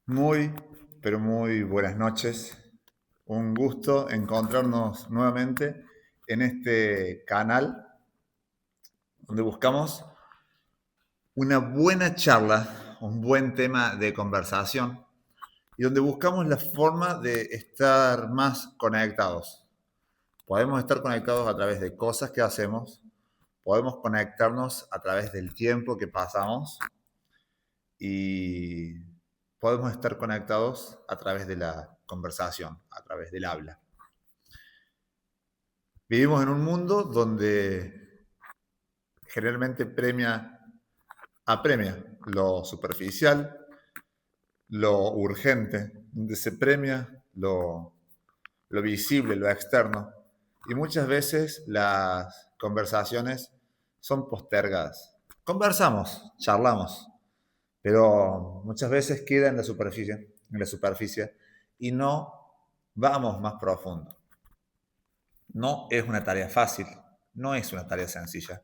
Muy, pero muy buenas noches. Un gusto encontrarnos nuevamente en este canal donde buscamos una buena charla, un buen tema de conversación y donde buscamos la forma de estar más conectados. Podemos estar conectados a través de cosas que hacemos, podemos conectarnos a través del tiempo que pasamos y podemos estar conectados a través de la conversación, a través del habla. Vivimos en un mundo donde generalmente apremia lo superficial, lo urgente, donde se premia lo visible, lo externo. Y muchas veces las conversaciones son postergadas. Conversamos, charlamos, pero muchas veces queda en la superficie y no vamos más profundo. No es una tarea fácil, no es una tarea sencilla,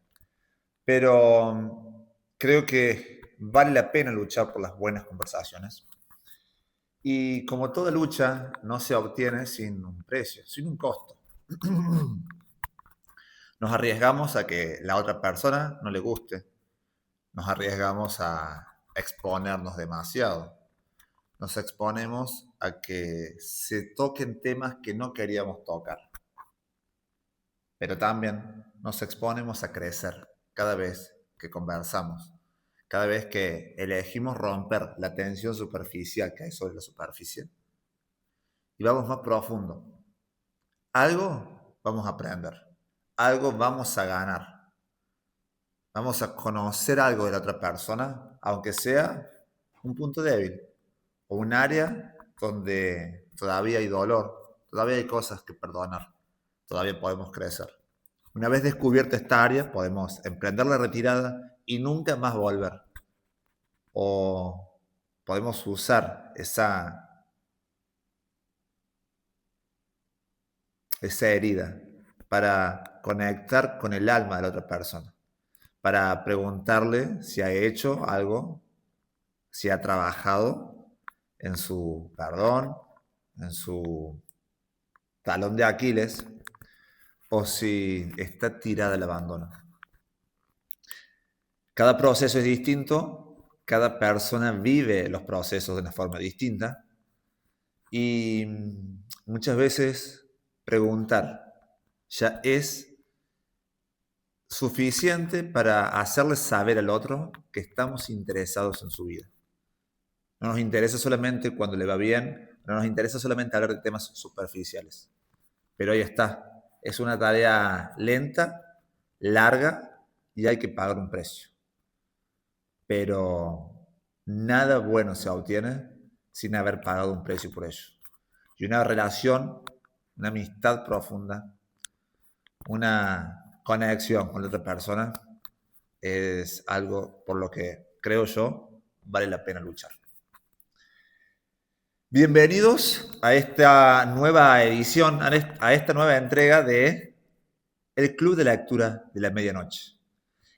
pero creo que vale la pena luchar por las buenas conversaciones. Y como toda lucha, no se obtiene sin un precio, sin un costo. Nos arriesgamos a que la otra persona no le guste, nos arriesgamos a exponernos demasiado, nos exponemos a que se toquen temas que no queríamos tocar, pero también nos exponemos a crecer cada vez que conversamos, cada vez que elegimos romper la tensión superficial que hay sobre la superficie y vamos más profundo. Algo vamos a aprender, algo vamos a ganar, vamos a conocer algo de la otra persona, aunque sea un punto débil o un área donde todavía hay dolor, todavía hay cosas que perdonar, todavía podemos crecer. Una vez descubierta esta área, podemos emprender la retirada y nunca más volver. O podemos usar esa herida para conectar con el alma de la otra persona, para preguntarle si ha hecho algo, si ha trabajado en su perdón, en su talón de Aquiles, o si está tirada al abandono. Cada proceso es distinto, cada persona vive los procesos de una forma distinta y muchas veces preguntar ya es suficiente para hacerle saber al otro que estamos interesados en su vida. No nos interesa solamente cuando le va bien, no nos interesa solamente hablar de temas superficiales. Pero ahí está, es una tarea lenta, larga y hay que pagar un precio. Pero nada bueno se obtiene sin haber pagado un precio por ello. Y una relación, una amistad profunda, una conexión con la otra persona es algo por lo que creo yo vale la pena luchar. Bienvenidos a esta nueva edición, a esta nueva entrega de El Club de Lectura de la Medianoche.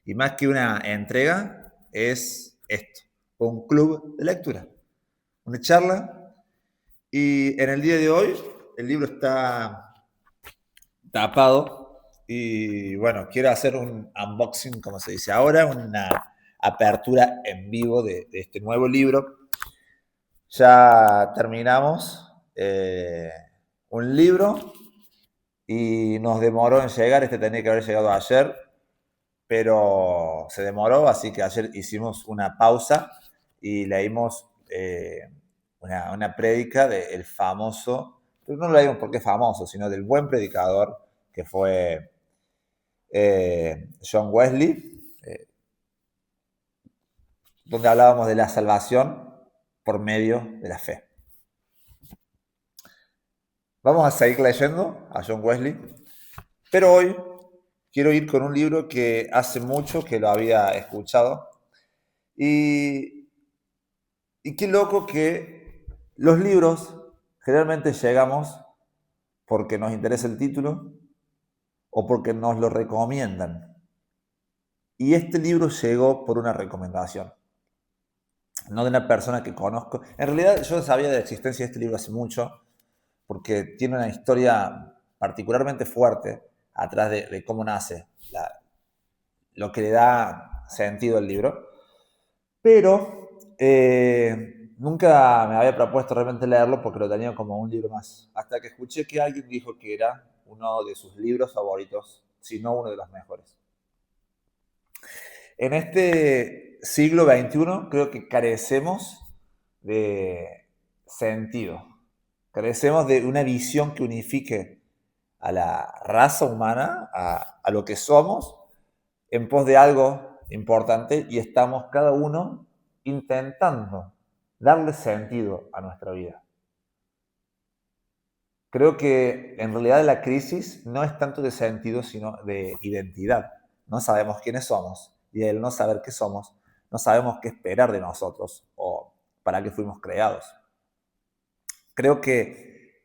Y más que una entrega, es esto, un club de lectura, una charla. Y en el día de hoy, el libro está tapado. Y bueno, quiero hacer un unboxing, como se dice ahora, una apertura en vivo de este nuevo libro. Ya terminamos un libro y nos demoró en llegar. Este tenía que haber llegado ayer, pero se demoró, así que ayer hicimos una pausa y leímos una prédica del famoso, pero no lo leímos porque es famoso, sino del buen predicador que fue John Wesley, donde hablábamos de la salvación por medio de la fe. Vamos a seguir leyendo a John Wesley, pero hoy quiero ir con un libro que hace mucho que lo había escuchado y qué loco que los libros generalmente llegamos porque nos interesa el título o porque nos lo recomiendan. Y este libro llegó por una recomendación. no de una persona que conozco. En realidad yo sabía de la existencia de este libro hace mucho, porque tiene una historia particularmente fuerte atrás de cómo nace, lo que le da sentido al libro. Pero nunca me había propuesto realmente leerlo porque lo tenía como un libro más. Hasta que escuché que alguien dijo que era uno de sus libros favoritos, si no uno de los mejores. En este siglo XXI creo que carecemos de sentido. Carecemos de una visión que unifique a la raza humana, a lo que somos, en pos de algo importante y estamos cada uno intentando darle sentido a nuestra vida. Creo que en realidad la crisis no es tanto de sentido, sino de identidad. No sabemos quiénes somos y al no saber qué somos, no sabemos qué esperar de nosotros o para qué fuimos creados. Creo que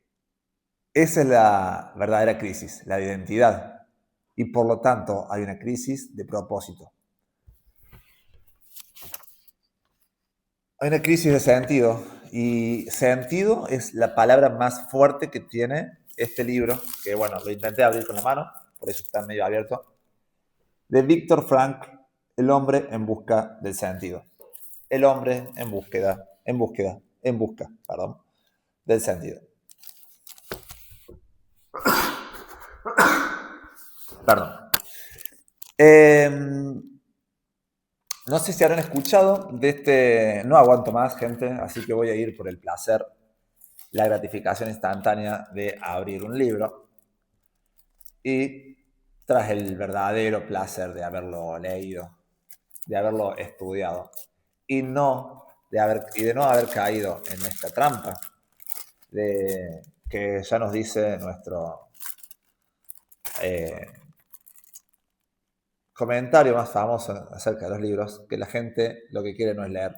esa es la verdadera crisis, la de identidad. Y por lo tanto hay una crisis de propósito. Hay una crisis de sentido y sentido es la palabra más fuerte que tiene este libro, que bueno, lo intenté abrir con la mano, por eso está medio abierto, de Viktor Frank, El hombre en busca del sentido. El hombre en busca, perdón, del sentido. Perdón. No sé si habrán escuchado de este. No aguanto más, gente, así que voy a ir por el placer, la gratificación instantánea de abrir un libro y tras el verdadero placer de haberlo leído, de haberlo estudiado y de no haber caído en esta trampa que ya nos dice nuestro eh, comentario más famoso acerca de los libros, que la gente lo que quiere no es leer,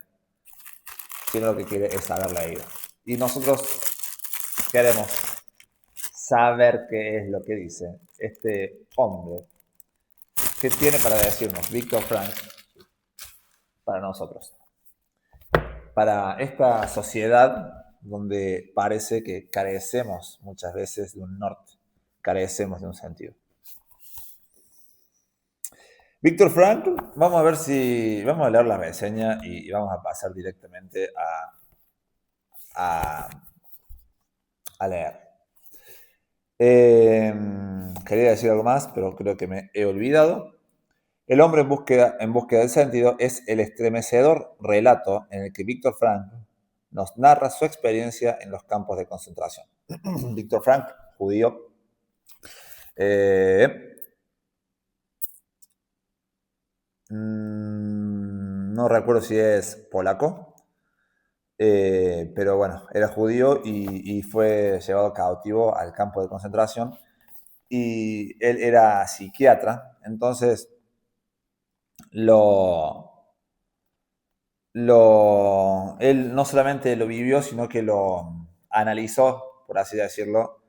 sino lo que quiere es haber leído. Y nosotros queremos saber qué es lo que dice este hombre, qué tiene para decirnos Viktor Frank para nosotros, para esta sociedad donde parece que carecemos muchas veces de un norte, carecemos de un sentido. Víctor Frank, vamos a ver si vamos a leer la reseña y vamos a pasar directamente a, a leer. Quería decir algo más, pero creo que me he olvidado. El hombre en búsqueda del sentido es el estremecedor relato en el que Víctor Frank nos narra su experiencia en los campos de concentración. Víctor Frank, judío, no recuerdo si es polaco, pero bueno, era judío y fue llevado cautivo al campo de concentración y él era psiquiatra, entonces él no solamente lo vivió, sino que lo analizó, por así decirlo,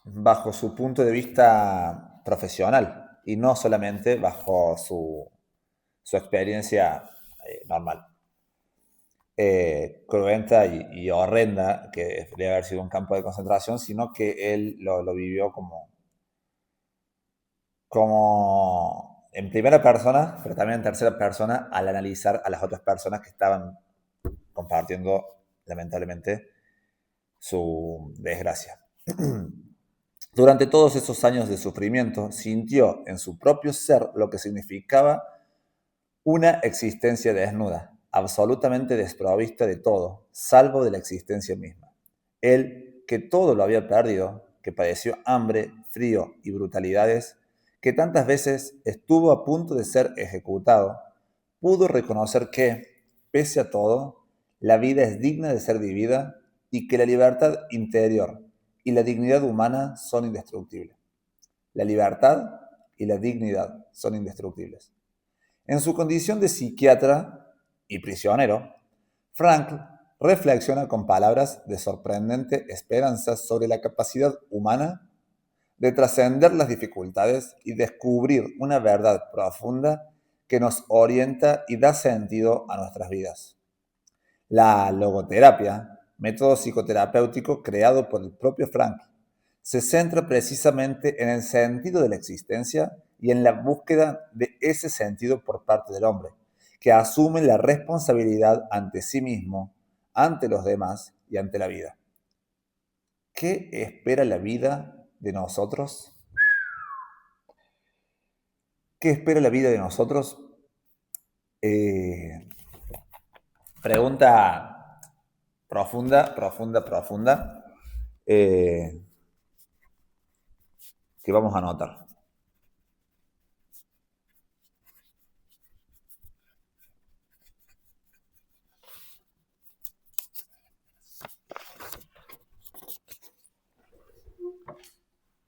bajo su punto de vista profesional y no solamente bajo su experiencia normal. Cruenta y horrenda, que debe haber sido un campo de concentración, sino que él lo vivió como en primera persona, pero también en tercera persona, al analizar a las otras personas que estaban compartiendo, lamentablemente, su desgracia. Durante todos esos años de sufrimiento, sintió en su propio ser lo que significaba una existencia desnuda, absolutamente desprovista de todo, salvo de la existencia misma. Él, que todo lo había perdido, que padeció hambre, frío y brutalidades, que tantas veces estuvo a punto de ser ejecutado, pudo reconocer que, pese a todo, la vida es digna de ser vivida y que la libertad interior y la dignidad humana son indestructibles. La libertad y la dignidad son indestructibles. En su condición de psiquiatra y prisionero, Frank reflexiona con palabras de sorprendente esperanza sobre la capacidad humana de trascender las dificultades y descubrir una verdad profunda que nos orienta y da sentido a nuestras vidas. La logoterapia, método psicoterapéutico creado por el propio Frankl, se centra precisamente en el sentido de la existencia y en la búsqueda de ese sentido por parte del hombre, que asume la responsabilidad ante sí mismo, ante los demás y ante la vida. ¿Qué espera la vida de nosotros? ¿Qué espera la vida de nosotros? Pregunta profunda, que vamos a anotar.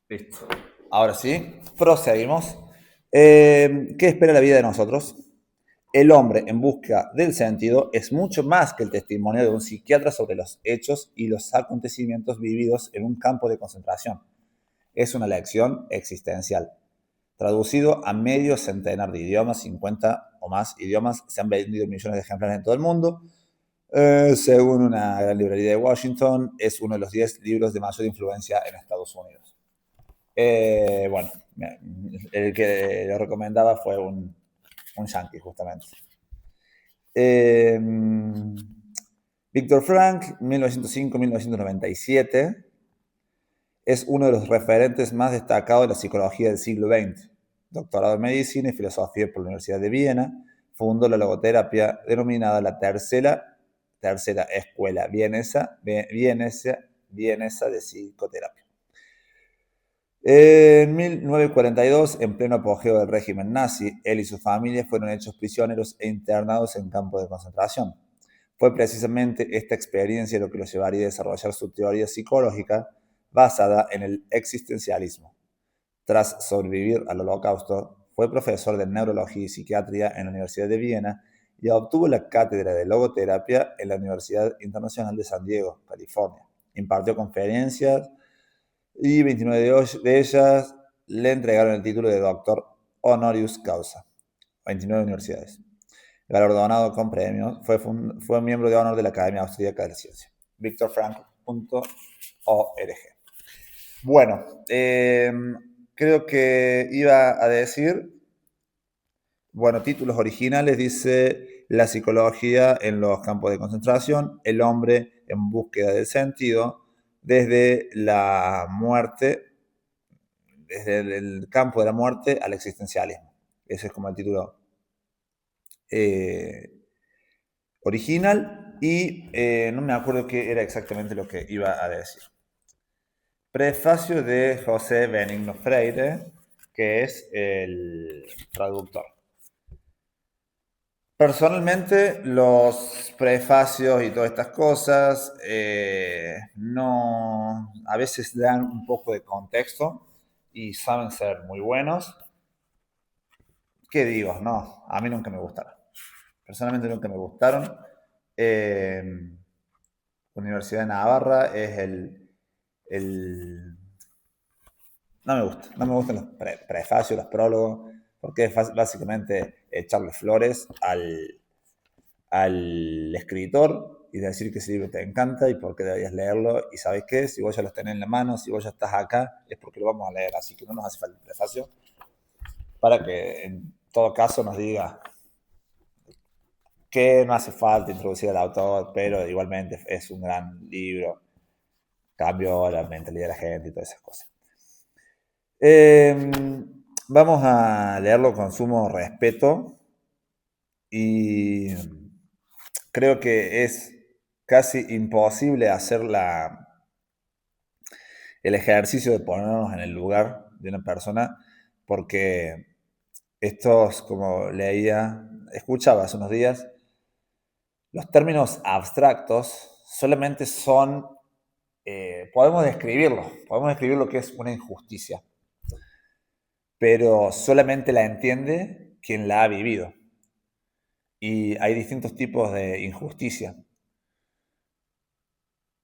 Listo. Ahora sí, proseguimos. ¿Qué espera la vida de nosotros? El hombre en busca del sentido es mucho más que el testimonio de un psiquiatra sobre los hechos y los acontecimientos vividos en un campo de concentración. Es una lección existencial. Traducido a medio centenar de idiomas, 50 o más idiomas, se han vendido millones de ejemplares en todo el mundo. Según una gran librería de Washington, es uno de los 10 libros de mayor influencia en Estados Unidos. Bueno, el que lo recomendaba fue un yankee, justamente. Viktor Frankl, 1905-1997, es uno de los referentes más destacados de la psicología del siglo XX. Doctorado en Medicina y Filosofía por la Universidad de Viena, fundó la logoterapia denominada la tercera escuela vienesa de psicoterapia. En 1942, en pleno apogeo del régimen nazi, él y su familia fueron hechos prisioneros e internados en campos de concentración. Fue precisamente esta experiencia lo que lo llevaría a desarrollar su teoría psicológica basada en el existencialismo. Tras sobrevivir al Holocausto, fue profesor de neurología y psiquiatría en la Universidad de Viena y obtuvo la cátedra de logoterapia en la Universidad Internacional de San Diego, California. Impartió conferencias y 29 de ellas le entregaron el título de doctor honoris causa. 29 universidades. Galardonado con premios, fue miembro de honor de la Academia Austríaca de la Ciencia. victorfrankl.org. Bueno, creo que iba a decir, bueno, títulos originales, dice La psicología en los campos de concentración, el hombre en búsqueda del sentido, desde la muerte, desde el campo de la muerte al existencialismo. Ese es como el título original y no me acuerdo qué era exactamente lo que iba a decir. Prefacio de José Benigno Freire, que es el traductor. Personalmente, los prefacios y todas estas cosas a veces dan un poco de contexto y saben ser muy buenos. ¿Qué digo? No, a mí nunca me gustaron. Personalmente nunca me gustaron. Universidad de Navarra es no me gustan los prefacios, los prólogos, porque es básicamente echarle flores al escritor y decir que ese libro te encanta y por qué deberías leerlo. Y ¿sabes qué? Si vos ya los tenés en la mano, si vos ya estás acá, es porque lo vamos a leer. Así que no nos hace falta el prefacio para que en todo caso nos diga que no hace falta introducir al autor, pero igualmente es un gran libro. Cambió la mentalidad de la gente y todas esas cosas. Vamos a leerlo con sumo respeto y creo que es casi imposible hacer el ejercicio de ponernos en el lugar de una persona porque estos, como escuchaba hace unos días, los términos abstractos solamente son, podemos describir lo que es una injusticia, pero solamente la entiende quien la ha vivido. Y hay distintos tipos de injusticia.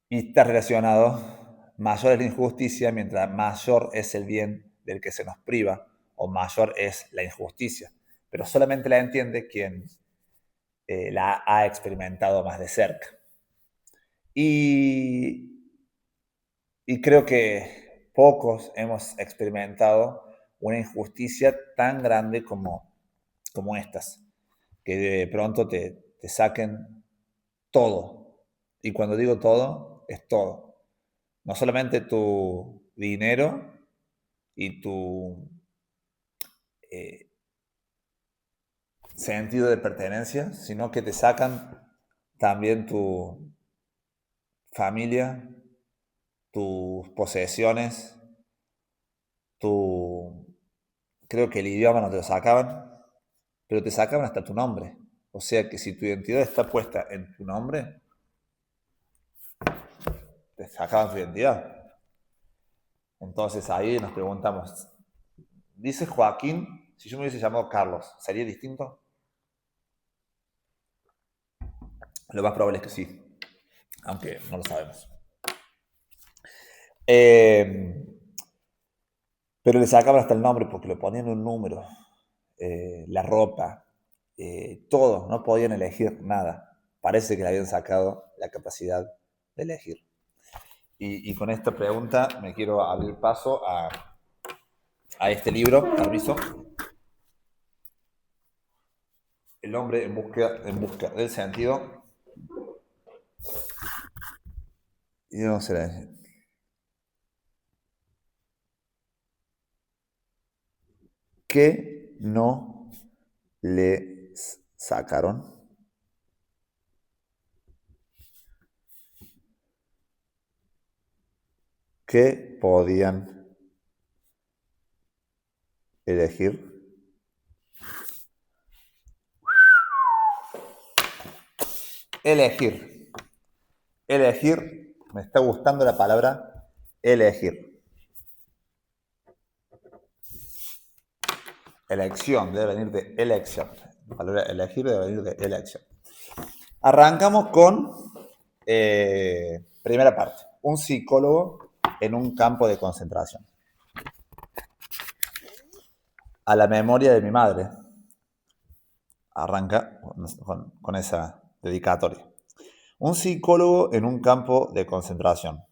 Y está relacionado, mayor es la injusticia, mientras mayor es el bien del que se nos priva, o mayor es la injusticia. pero solamente la entiende quien la ha experimentado más de cerca. Y, y creo que pocos hemos experimentado una injusticia tan grande como estas, que de pronto te saquen todo. Y cuando digo todo, es todo. No solamente tu dinero y tu eh, sentido de pertenencia, sino que te sacan también tu familia, tus posesiones, tu... Creo que el idioma no te lo sacaban, pero te sacaban hasta tu nombre. O sea que si tu identidad está puesta en tu nombre, te sacaban tu identidad. Entonces ahí nos preguntamos, dice Joaquín, si yo me hubiese llamado Carlos, ¿sería distinto? Lo más probable es que sí, aunque no lo sabemos. Pero le sacaban hasta el nombre porque le ponían un número, la ropa, todo, no podían elegir nada. Parece que le habían sacado la capacidad de elegir. Y con esta pregunta me quiero abrir paso a este libro, permiso. El hombre en busca del sentido. Y no será. ¿Qué no le sacaron? ¿Qué podían elegir? Elegir. Elegir. Me está gustando la palabra elegir. Elección debe venir de elección. La palabra elegir debe venir de elección. Arrancamos con primera parte. Un psicólogo en un campo de concentración. A la memoria de mi madre. Arranca con esa dedicatoria. Un psicólogo en un campo de concentración.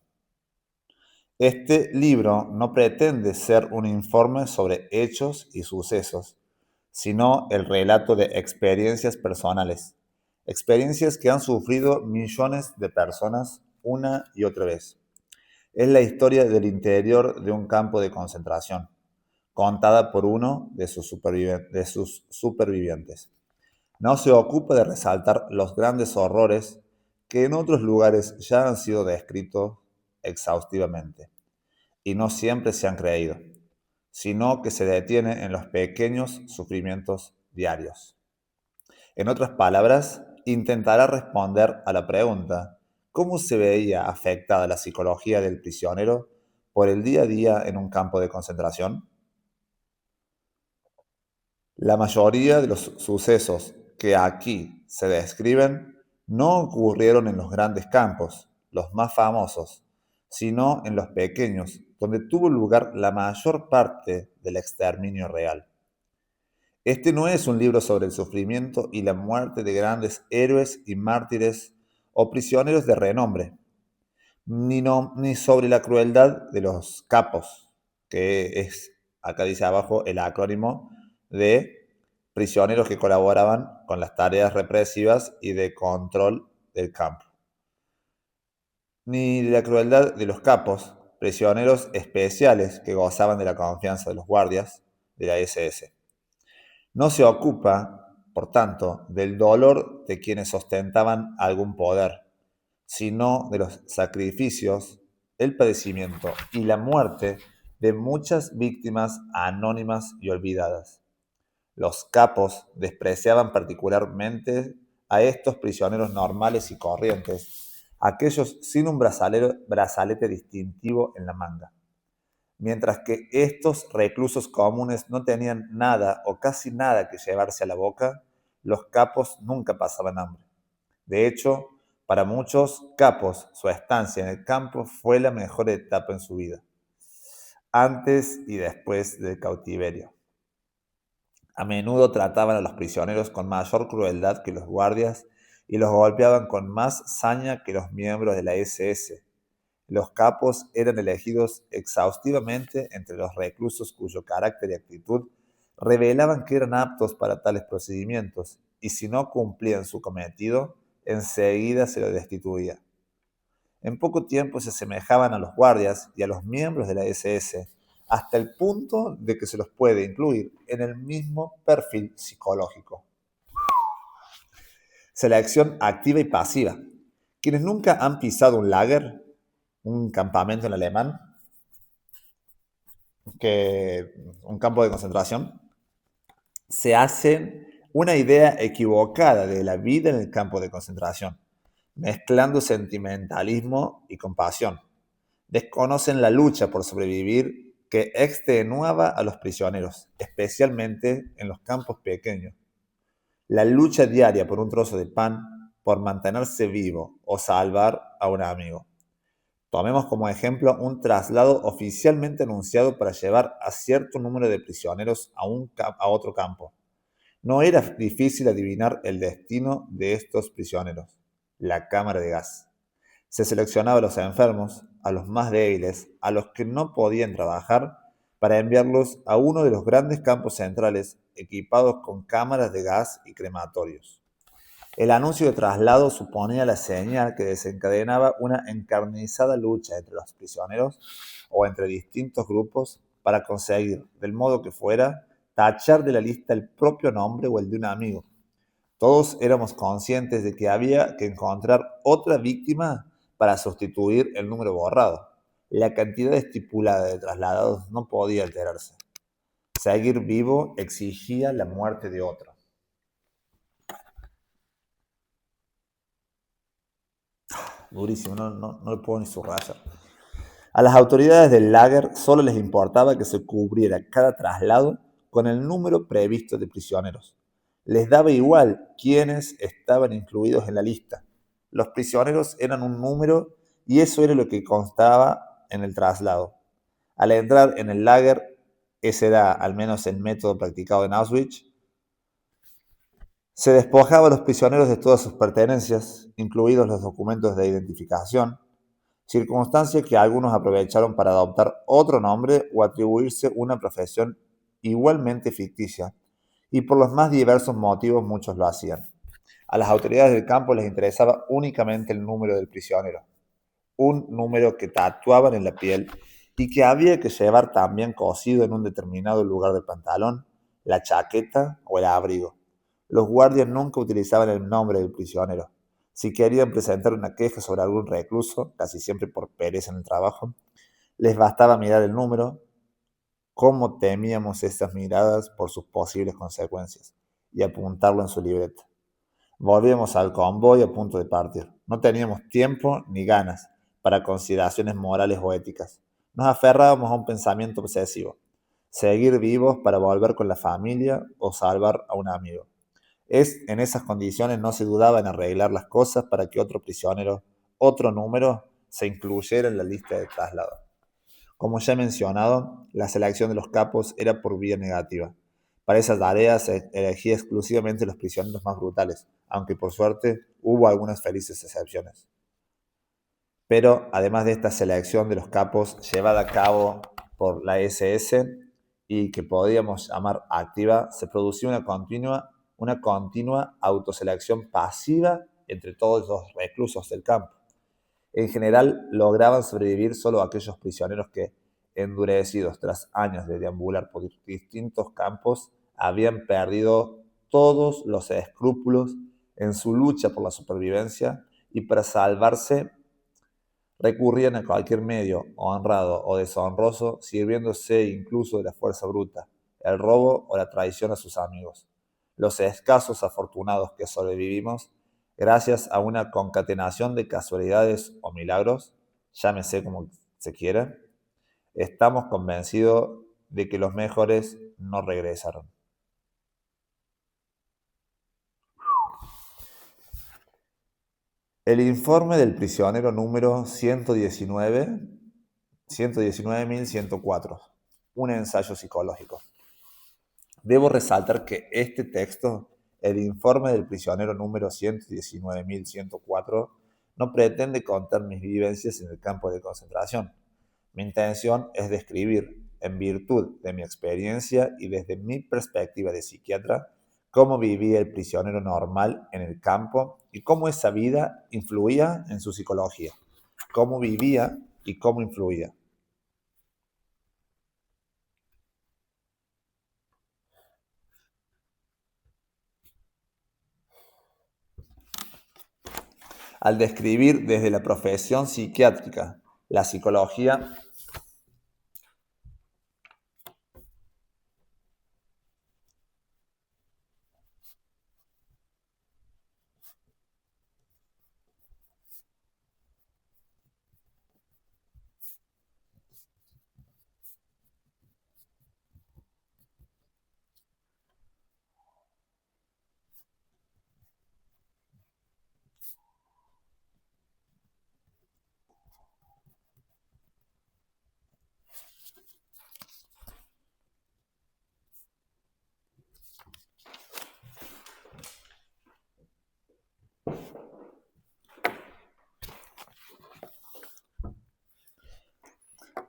Este libro no pretende ser un informe sobre hechos y sucesos, sino el relato de experiencias personales, experiencias que han sufrido millones de personas una y otra vez. Es la historia del interior de un campo de concentración, contada por uno de sus supervivientes. No se ocupa de resaltar los grandes horrores que en otros lugares ya han sido descritos exhaustivamente y no siempre se han creído, sino que se detiene en los pequeños sufrimientos diarios. En otras palabras, intentará responder a la pregunta: ¿cómo se veía afectada la psicología del prisionero por el día a día en un campo de concentración? La mayoría de los sucesos que aquí se describen no ocurrieron en los grandes campos, los más famosos, sino en los pequeños, donde tuvo lugar la mayor parte del exterminio real. Este no es un libro sobre el sufrimiento y la muerte de grandes héroes y mártires o prisioneros de renombre, ni sobre la crueldad de los capos, que es, acá dice abajo, el acrónimo de prisioneros que colaboraban con las tareas represivas y de control del campo, ni de la crueldad de los capos, prisioneros especiales que gozaban de la confianza de los guardias de la SS. No se ocupa, por tanto, del dolor de quienes ostentaban algún poder, sino de los sacrificios, el padecimiento y la muerte de muchas víctimas anónimas y olvidadas. Los capos despreciaban particularmente a estos prisioneros normales y corrientes, aquellos sin un brazalete distintivo en la manga, mientras que estos reclusos comunes no tenían nada o casi nada que llevarse a la boca. Los capos nunca pasaban hambre. De hecho, para muchos capos, su estancia en el campo fue la mejor etapa en su vida, antes y después del cautiverio. A menudo trataban a los prisioneros con mayor crueldad que los guardias y los golpeaban con más saña que los miembros de la SS. Los capos eran elegidos exhaustivamente entre los reclusos cuyo carácter y actitud revelaban que eran aptos para tales procedimientos, y si no cumplían su cometido, enseguida se los destituía. En poco tiempo se asemejaban a los guardias y a los miembros de la SS, hasta el punto de que se los puede incluir en el mismo perfil psicológico. Selección activa y pasiva. Quienes nunca han pisado un lager, un campamento en alemán, un campo de concentración, se hacen una idea equivocada de la vida en el campo de concentración, mezclando sentimentalismo y compasión. Desconocen la lucha por sobrevivir que extenuaba a los prisioneros, especialmente en los campos pequeños. La lucha diaria por un trozo de pan, por mantenerse vivo o salvar a un amigo. Tomemos como ejemplo un traslado oficialmente anunciado para llevar a cierto número de prisioneros a otro campo. No era difícil adivinar el destino de estos prisioneros: la cámara de gas. Se seleccionaba a los enfermos, a los más débiles, a los que no podían trabajar, para enviarlos a uno de los grandes campos centrales equipados con cámaras de gas y crematorios. El anuncio de traslado suponía la señal que desencadenaba una encarnizada lucha entre los prisioneros o entre distintos grupos para conseguir, del modo que fuera, tachar de la lista el propio nombre o el de un amigo. Todos éramos conscientes de que había que encontrar otra víctima para sustituir el número borrado. La cantidad estipulada de trasladados no podía alterarse. Seguir vivo exigía la muerte de otro. Durísimo, no lo puedo ni subrayar. A las autoridades del lager solo les importaba que se cubriera cada traslado con el número previsto de prisioneros. Les daba igual quiénes estaban incluidos en la lista. Los prisioneros eran un número y eso era lo que constaba en el traslado. Al entrar en el lager, ese era al menos el método practicado en Auschwitz, se despojaba a los prisioneros de todas sus pertenencias, incluidos los documentos de identificación, circunstancia que algunos aprovecharon para adoptar otro nombre o atribuirse una profesión igualmente ficticia, y por los más diversos motivos muchos lo hacían. A las autoridades del campo les interesaba únicamente el número del prisionero, un número que tatuaban en la piel y que había que llevar también cosido en un determinado lugar del pantalón, la chaqueta o el abrigo. Los guardias nunca utilizaban el nombre del prisionero. Si querían presentar una queja sobre algún recluso, casi siempre por pereza en el trabajo, les bastaba mirar el número. Cómo temíamos estas miradas por sus posibles consecuencias, y apuntarlo en su libreta. Volvíamos al convoy a punto de partir. No teníamos tiempo ni ganas para consideraciones morales o éticas. Nos aferrábamos a un pensamiento obsesivo: seguir vivos para volver con la familia o salvar a un amigo. En esas condiciones no se dudaba en arreglar las cosas para que otro prisionero, otro número, se incluyera en la lista de traslado. Como ya he mencionado, la selección de los capos era por vía negativa. Para esa tarea se elegía exclusivamente los prisioneros más brutales, aunque por suerte hubo algunas felices excepciones. Pero además de esta selección de los capos llevada a cabo por la SS y que podríamos llamar activa, se producía una continua autoselección pasiva entre todos los reclusos del campo. En general, lograban sobrevivir solo aquellos prisioneros que, endurecidos tras años de deambular por distintos campos, habían perdido todos los escrúpulos en su lucha por la supervivencia y para salvarse recurrían a cualquier medio, honrado o deshonroso, sirviéndose incluso de la fuerza bruta, el robo o la traición a sus amigos. Los escasos afortunados que sobrevivimos, gracias a una concatenación de casualidades o milagros, llámese como se quiera, estamos convencidos de que los mejores no regresaron. El informe del prisionero número 119.104, un ensayo psicológico. Debo resaltar que este texto, el informe del prisionero número 119.104, no pretende contar mis vivencias en el campo de concentración. Mi intención es describir, en virtud de mi experiencia y desde mi perspectiva de psiquiatra, cómo vivía el prisionero normal en el campo y cómo esa vida influía en su psicología, cómo vivía y cómo influía. Al describir desde la profesión psiquiátrica la psicología,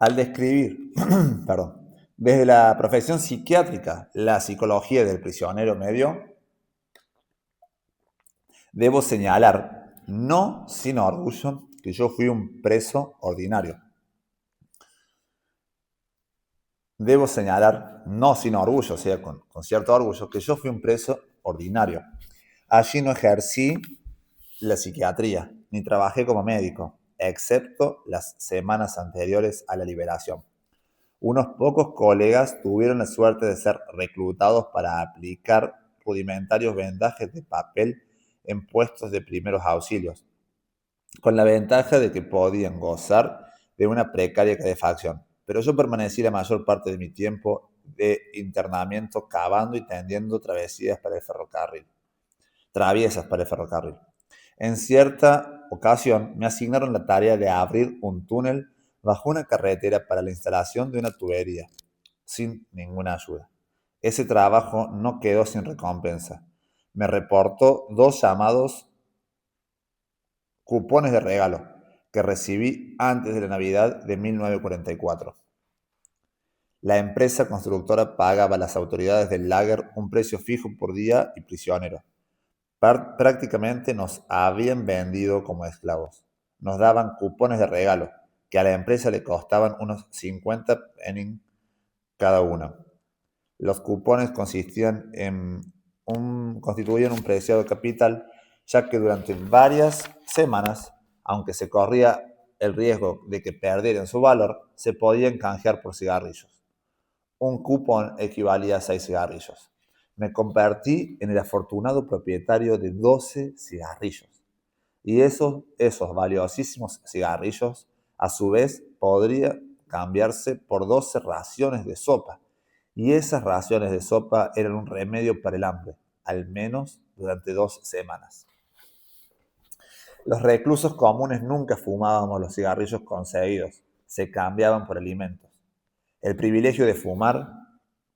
al describir, perdón, desde la profesión psiquiátrica la psicología del prisionero medio, debo señalar, no sin orgullo, que yo fui un preso ordinario. Debo señalar, no sin orgullo, o sea, con cierto orgullo, que yo fui un preso ordinario. Allí no ejercí la psiquiatría, ni trabajé como médico, excepto las semanas anteriores a la liberación. Unos pocos colegas tuvieron la suerte de ser reclutados para aplicar rudimentarios vendajes de papel en puestos de primeros auxilios, con la ventaja de que podían gozar de una precaria calefacción. Pero yo permanecí la mayor parte de mi tiempo de internamiento cavando y tendiendo traviesas para el ferrocarril. En cierta ocasión me asignaron la tarea de abrir un túnel bajo una carretera para la instalación de una tubería, sin ninguna ayuda. Ese trabajo no quedó sin recompensa. Me reportó 2 llamados cupones de regalo que recibí antes de la Navidad de 1944. La empresa constructora pagaba a las autoridades del lager un precio fijo por día y prisionero. Prácticamente nos habían vendido como esclavos. Nos daban cupones de regalo, que a la empresa le costaban unos 50 penning cada uno. Los cupones constituían un preciado capital, ya que durante varias semanas, aunque se corría el riesgo de que perdieran su valor, se podían canjear por cigarrillos. Un cupón equivalía a 6 cigarrillos. Me convertí en el afortunado propietario de 12 cigarrillos. Y esos valiosísimos cigarrillos, a su vez, podrían cambiarse por 12 raciones de sopa. Y esas raciones de sopa eran un remedio para el hambre, al menos durante 2 semanas. Los reclusos comunes nunca fumábamos los cigarrillos conseguidos, se cambiaban por alimentos. El privilegio de fumar,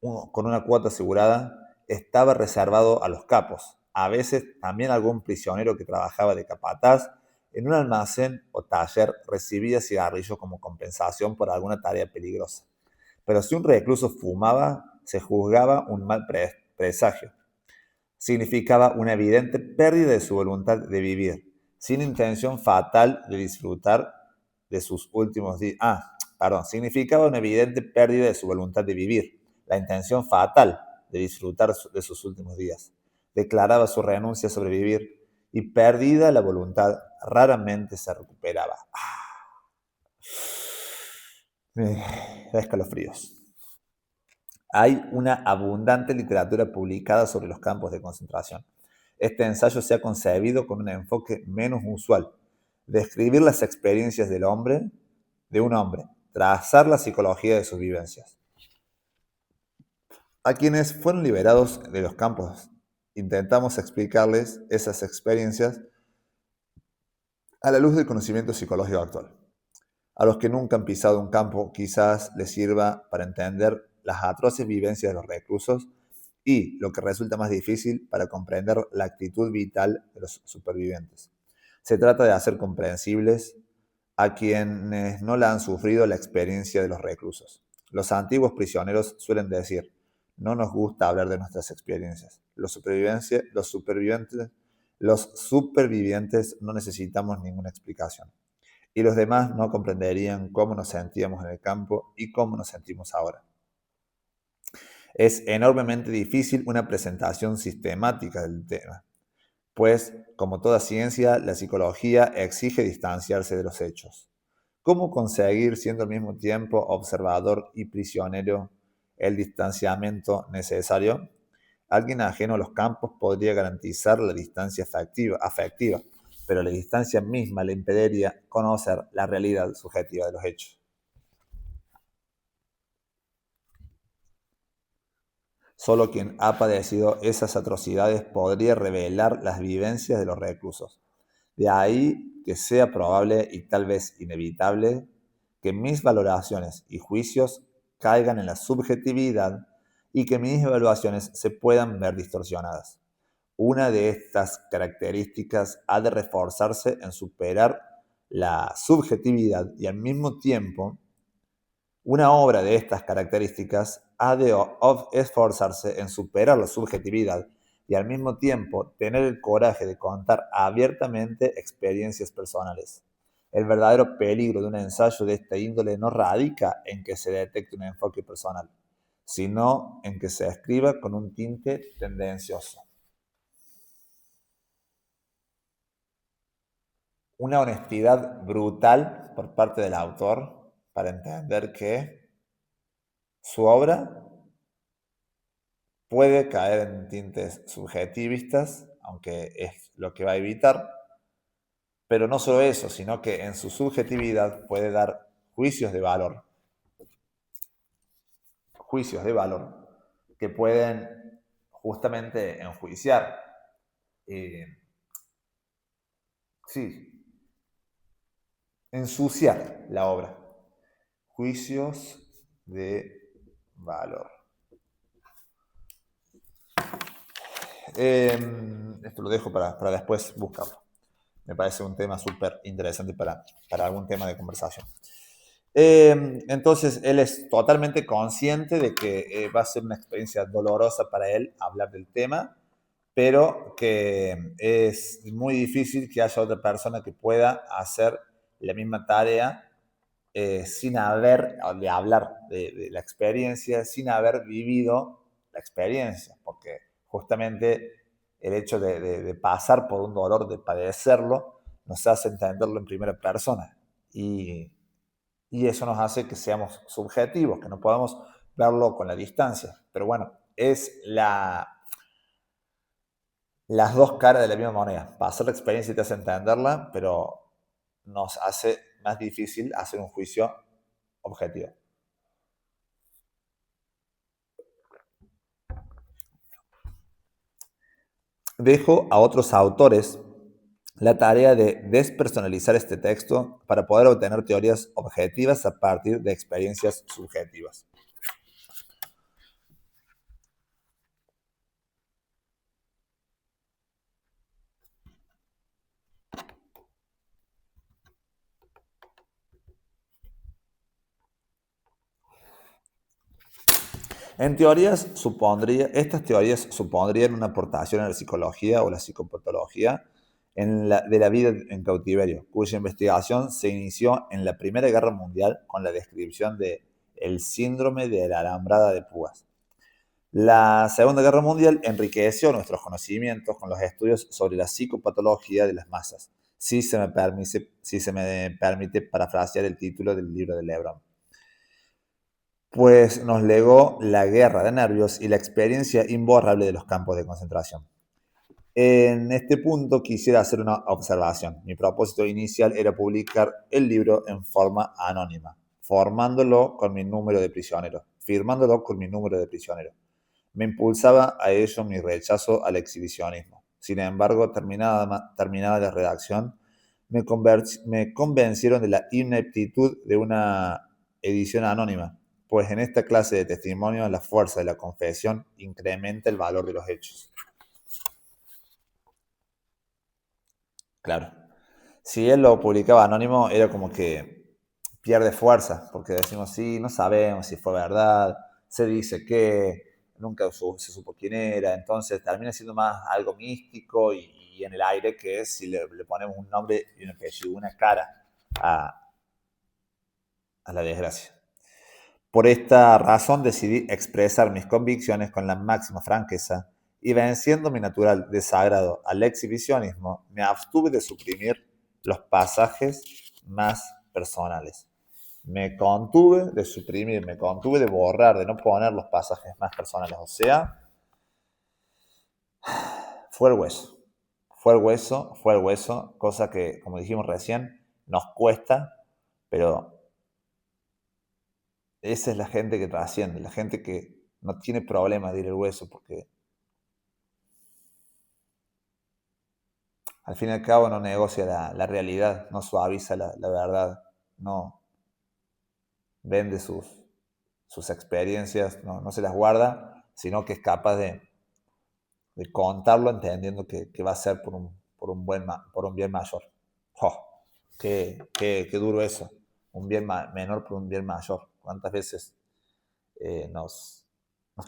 con una cuota asegurada, estaba reservado a los capos, a veces también algún prisionero que trabajaba de capataz en un almacén o taller recibía cigarrillos como compensación por alguna tarea peligrosa. Pero si un recluso fumaba, se juzgaba un mal presagio. Significaba una evidente pérdida de su voluntad de vivir, sin intención fatal de disfrutar de sus últimos días. Significaba una evidente pérdida de su voluntad de vivir, la intención fatal de disfrutar de sus últimos días. Declaraba su renuncia a sobrevivir y perdida la voluntad, raramente se recuperaba. Da escalofríos. Hay una abundante literatura publicada sobre los campos de concentración. Este ensayo se ha concebido con un enfoque menos usual: describir las experiencias de un hombre, trazar la psicología de sus vivencias. A quienes fueron liberados de los campos, intentamos explicarles esas experiencias a la luz del conocimiento psicológico actual. A los que nunca han pisado un campo, quizás les sirva para entender las atroces vivencias de los reclusos y, lo que resulta más difícil, para comprender la actitud vital de los supervivientes. Se trata de hacer comprensibles a quienes no la han sufrido la experiencia de los reclusos. Los antiguos prisioneros suelen decir: no nos gusta hablar de nuestras experiencias. Los supervivientes no necesitamos ninguna explicación. Y los demás no comprenderían cómo nos sentíamos en el campo y cómo nos sentimos ahora. Es enormemente difícil una presentación sistemática del tema, pues, como toda ciencia, la psicología exige distanciarse de los hechos. ¿Cómo conseguir, siendo al mismo tiempo observador y prisionero, el distanciamiento necesario? Alguien ajeno a los campos podría garantizar la distancia afectiva, pero la distancia misma le impediría conocer la realidad subjetiva de los hechos. Solo quien ha padecido esas atrocidades podría revelar las vivencias de los reclusos. De ahí que sea probable y tal vez inevitable que mis valoraciones y juicios caigan en la subjetividad y que mis evaluaciones se puedan ver distorsionadas. Una de estas características ha de reforzarse en superar la subjetividad y al mismo tiempo una obra de estas características ha de esforzarse en superar la subjetividad y al mismo tiempo tener el coraje de contar abiertamente experiencias personales. El verdadero peligro de un ensayo de esta índole no radica en que se detecte un enfoque personal, sino en que se escriba con un tinte tendencioso. Una honestidad brutal por parte del autor para entender que su obra puede caer en tintes subjetivistas, aunque es lo que va a evitar, pero no solo eso, sino que en su subjetividad puede dar juicios de valor que pueden justamente enjuiciar, ensuciar la obra. Juicios de valor. Esto lo dejo para después buscarlo. Me parece un tema súper interesante para algún tema de conversación. Entonces, él es totalmente consciente de que va a ser una experiencia dolorosa para él hablar del tema, pero que es muy difícil que haya otra persona que pueda hacer la misma tarea sin hablar de la experiencia, sin haber vivido la experiencia, porque justamente el hecho de pasar por un dolor, de padecerlo, nos hace entenderlo en primera persona y eso nos hace que seamos subjetivos, que no podamos verlo con la distancia. Pero bueno, es las dos caras de la misma moneda. Pasar la experiencia te hace entenderla, pero nos hace más difícil hacer un juicio objetivo. Dejo a otros autores la tarea de despersonalizar este texto para poder obtener teorías objetivas a partir de experiencias subjetivas. En estas teorías supondrían una aportación a la psicología o la psicopatología de la vida en cautiverio, cuya investigación se inició en la Primera Guerra Mundial con la descripción del síndrome de la alambrada de púas. La Segunda Guerra Mundial enriqueció nuestros conocimientos con los estudios sobre la psicopatología de las masas, si se me permite parafrasear el título del libro de Lebron. Pues nos legó la guerra de nervios y la experiencia imborrable de los campos de concentración. En este punto quisiera hacer una observación. Mi propósito inicial era publicar el libro en forma anónima, firmándolo con mi número de prisionero. Me impulsaba a ello mi rechazo al exhibicionismo. Sin embargo, terminada la redacción, me convencieron de la ineptitud de una edición anónima. pues en esta clase de testimonios la fuerza de la confesión incrementa el valor de los hechos. Claro. Si él lo publicaba anónimo, era como que pierde fuerza, porque decimos, sí, no sabemos si fue verdad, se dice que nunca se supo quién era, entonces termina siendo más algo místico y en el aire que es si le ponemos un nombre y un apellido, una cara a la desgracia. Por esta razón decidí expresar mis convicciones con la máxima franqueza y venciendo mi natural desagrado al exhibicionismo, me abstuve de suprimir los pasajes más personales. Me contuve de suprimir, me contuve de borrar, de no poner los pasajes más personales. O sea, fue el hueso. Fue el hueso, fue el hueso, cosa que, como dijimos recién, nos cuesta, pero esa es la gente que trasciende, la gente que no tiene problema de ir al hueso, porque al fin y al cabo no negocia la realidad, no suaviza la verdad, no vende sus experiencias, no se las guarda, sino que es capaz de contarlo entendiendo que va a ser por un bien mayor. Oh, qué duro eso, un bien menor por un bien mayor. ¿Cuántas veces nos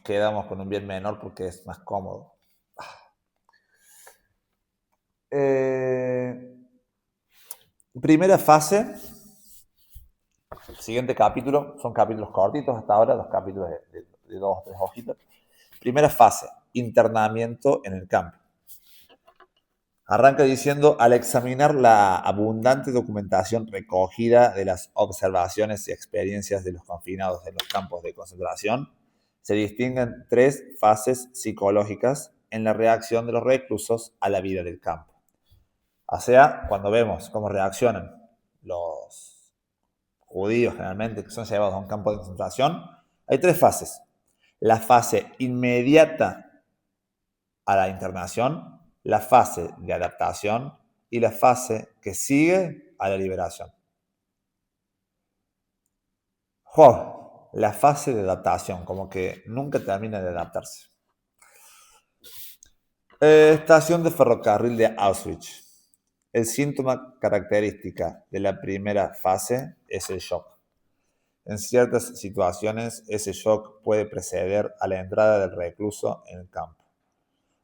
quedamos con un bien menor porque es más cómodo? Primera fase, siguiente capítulo, son capítulos cortitos hasta ahora, los capítulos de 2 o 3 hojitas. Primera fase, internamiento en el campo. Arranca diciendo, al examinar la abundante documentación recogida de las observaciones y experiencias de los confinados en los campos de concentración, se distinguen 3 fases psicológicas en la reacción de los reclusos a la vida del campo. O sea, cuando vemos cómo reaccionan los judíos generalmente que son llevados a un campo de concentración, hay 3 fases. La fase inmediata a la internación, la fase de adaptación y la fase que sigue a la liberación. La fase de adaptación, como que nunca termina de adaptarse. Estación de ferrocarril de Auschwitz. El síntoma característica de la primera fase es el shock. En ciertas situaciones, ese shock puede preceder a la entrada del recluso en el campo.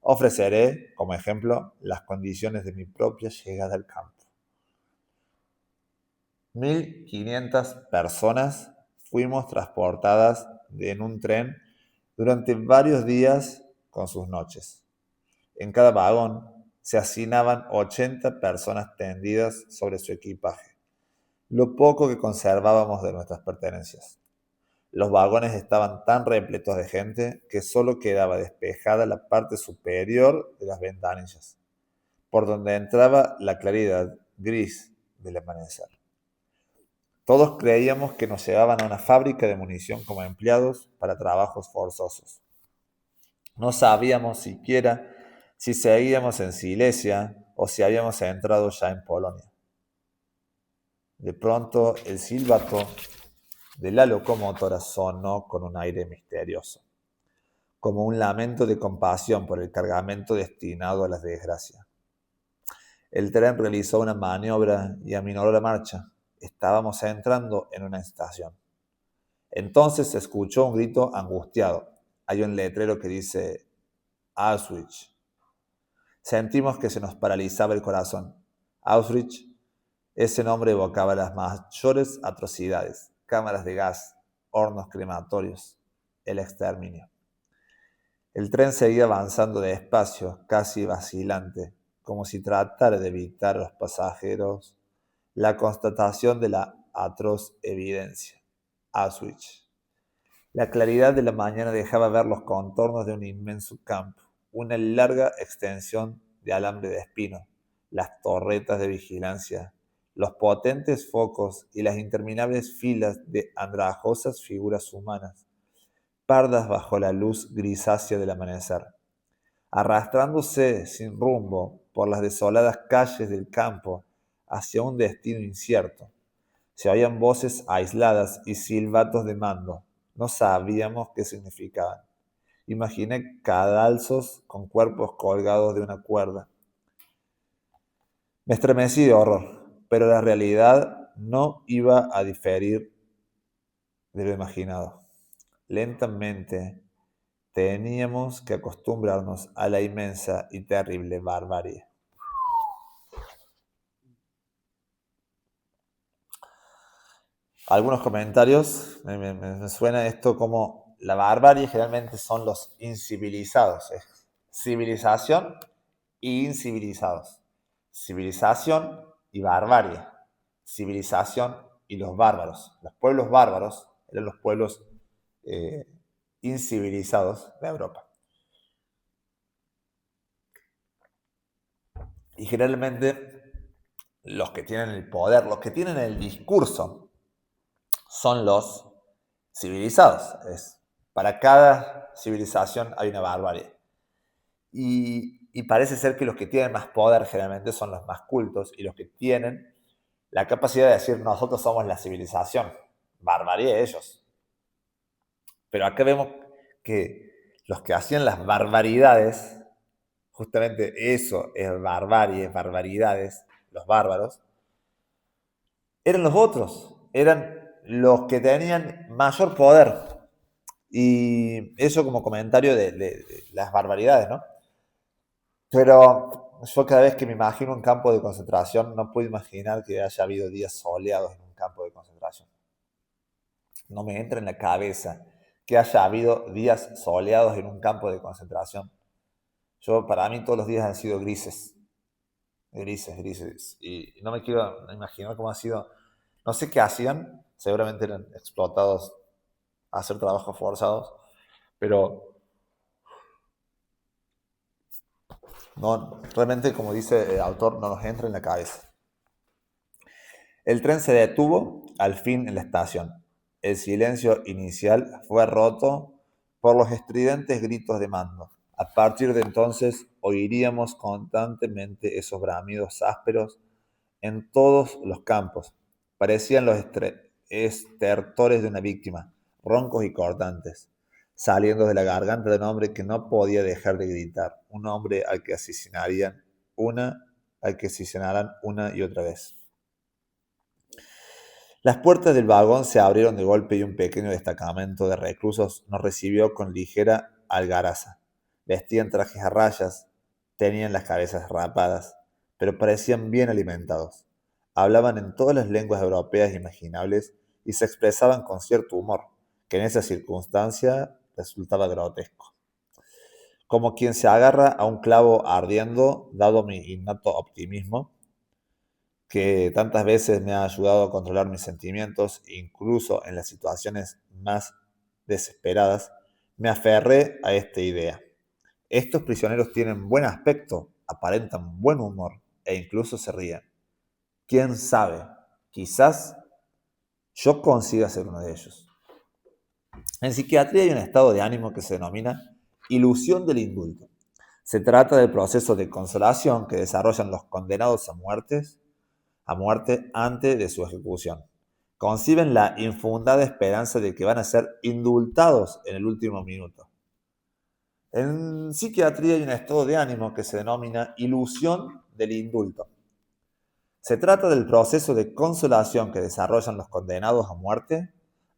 Ofreceré, como ejemplo, las condiciones de mi propia llegada al campo. 1.500 personas fuimos transportadas en un tren durante varios días con sus noches. En cada vagón se hacinaban 80 personas tendidas sobre su equipaje, lo poco que conservábamos de nuestras pertenencias. Los vagones estaban tan repletos de gente que solo quedaba despejada la parte superior de las ventanillas, por donde entraba la claridad gris del amanecer. Todos creíamos que nos llevaban a una fábrica de munición como empleados para trabajos forzosos. No sabíamos siquiera si seguíamos en Silesia o si habíamos entrado ya en Polonia. De pronto el silbato de la locomotora sonó con un aire misterioso, como un lamento de compasión por el cargamento destinado a las desgracias. El tren realizó una maniobra y aminoró la marcha. Estábamos entrando en una estación. Entonces se escuchó un grito angustiado. Hay un letrero que dice Auschwitz. Sentimos que se nos paralizaba el corazón. Auschwitz, ese nombre evocaba las mayores atrocidades, cámaras de gas, hornos crematorios, el exterminio. El tren seguía avanzando despacio, casi vacilante, como si tratara de evitar a los pasajeros la constatación de la atroz evidencia. Auschwitz. La claridad de la mañana dejaba ver los contornos de un inmenso campo, una larga extensión de alambre de espino, las torretas de vigilancia, los potentes focos y las interminables filas de andrajosas figuras humanas, pardas bajo la luz grisácea del amanecer. Arrastrándose sin rumbo por las desoladas calles del campo hacia un destino incierto, se oían voces aisladas y silbatos de mando, No sabíamos qué significaban. Imaginé cadalzos con cuerpos colgados de una cuerda. Me estremecí de horror, pero la realidad no iba a diferir de lo imaginado. Lentamente teníamos que acostumbrarnos a la inmensa y terrible barbarie. Algunos comentarios, me suena esto como la barbarie generalmente son los incivilizados. Es civilización e incivilizados. Civilización y barbarie. Civilización y los bárbaros. Los pueblos bárbaros eran los pueblos eh, incivilizados de Europa. Y generalmente los que tienen el poder, los que tienen el discurso, son los civilizados. Para cada civilización hay una barbarie. Y parece ser que los que tienen más poder generalmente son los más cultos y los que tienen la capacidad de decir nosotros somos la civilización. Barbarie ellos. Pero acá vemos que los que hacían las barbaridades, justamente eso es barbarie, barbaridades, los bárbaros, eran los otros, eran los que tenían mayor poder. Y eso como comentario de las barbaridades, ¿no? Pero yo cada vez que me imagino un campo de concentración, no puedo imaginar que haya habido días soleados en un campo de concentración. No me entra en la cabeza que haya habido días soleados en un campo de concentración. Para mí todos los días han sido grises, grises, grises. Y no me quiero imaginar cómo ha sido. No sé qué hacían, seguramente eran explotados a hacer trabajos forzados, pero no, realmente, como dice el autor, no nos entra en la cabeza. El tren se detuvo al fin en la estación. El silencio inicial fue roto por los estridentes gritos de mando. A partir de entonces oiríamos constantemente esos bramidos ásperos en todos los campos. Parecían los estertores de una víctima, roncos y cortantes, saliendo de la garganta de un hombre que no podía dejar de gritar, un hombre al que asesinaran una y otra vez. Las puertas del vagón se abrieron de golpe y un pequeño destacamento de reclusos nos recibió con ligera algaraza. Vestían trajes a rayas, tenían las cabezas rapadas, pero parecían bien alimentados. Hablaban en todas las lenguas europeas imaginables y se expresaban con cierto humor, que en esa circunstancia resultaba grotesco. Como quien se agarra a un clavo ardiendo, dado mi innato optimismo, que tantas veces me ha ayudado a controlar mis sentimientos, incluso en las situaciones más desesperadas, me aferré a esta idea. Estos prisioneros tienen buen aspecto, aparentan buen humor e incluso se ríen. ¿Quién sabe? Quizás yo consiga ser uno de ellos. En psiquiatría hay un estado de ánimo que se denomina ilusión del indulto. Se trata del proceso de consolación que desarrollan los condenados a muerte antes de su ejecución. Conciben la infundada esperanza de que van a ser indultados en el último minuto. En psiquiatría hay un estado de ánimo que se denomina ilusión del indulto. Se trata del proceso de consolación que desarrollan los condenados a muerte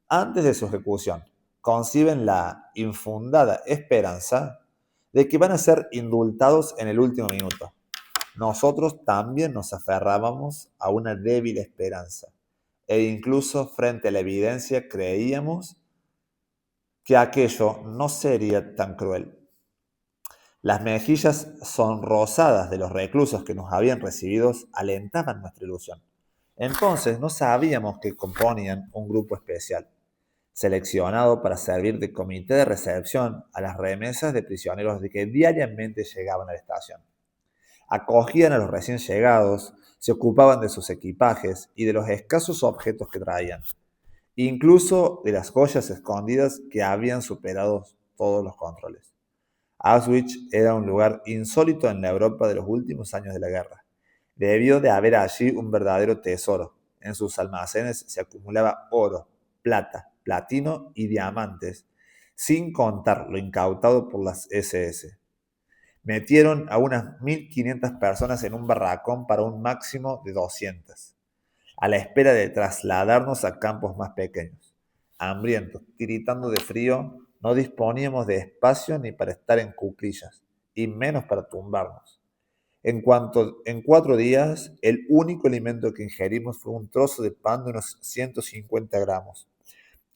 antes de su ejecución. Conciben la infundada esperanza de que van a ser indultados en el último minuto. Nosotros también nos aferrábamos a una débil esperanza e incluso frente a la evidencia creíamos que aquello no sería tan cruel. Las mejillas sonrosadas de los reclusos que nos habían recibido alentaban nuestra ilusión. Entonces no sabíamos que componían un grupo especial, seleccionado para servir de comité de recepción a las remesas de prisioneros que diariamente llegaban a la estación. Acogían a los recién llegados, se ocupaban de sus equipajes y de los escasos objetos que traían, incluso de las joyas escondidas que habían superado todos los controles. Auschwitz era un lugar insólito en la Europa de los últimos años de la guerra. Debió de haber allí un verdadero tesoro. En sus almacenes se acumulaba oro, plata, platino y diamantes, sin contar lo incautado por las SS. Metieron a unas 1.500 personas en un barracón para un máximo de 200, a la espera de trasladarnos a campos más pequeños. Hambrientos, tiritando de frío, no disponíamos de espacio ni para estar en cuclillas, y menos para tumbarnos. En 4 días, el único alimento que ingerimos fue un trozo de pan de unos 150 gramos.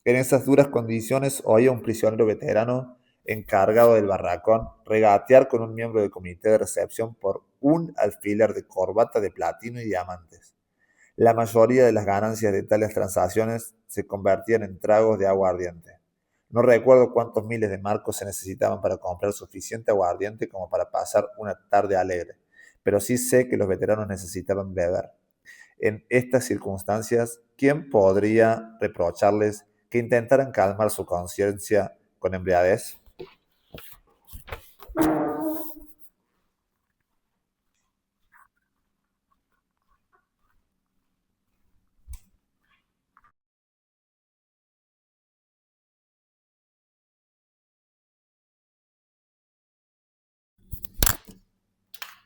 En esas duras condiciones oía un prisionero veterano encargado del barracón regatear con un miembro del comité de recepción por un alfiler de corbata de platino y diamantes. La mayoría de las ganancias de tales transacciones se convertían en tragos de aguardiente. No recuerdo cuántos miles de marcos se necesitaban para comprar suficiente aguardiente como para pasar una tarde alegre, pero sí sé que los veteranos necesitaban beber. En estas circunstancias, ¿quién podría reprocharles que intentaran calmar su conciencia con embriaguez?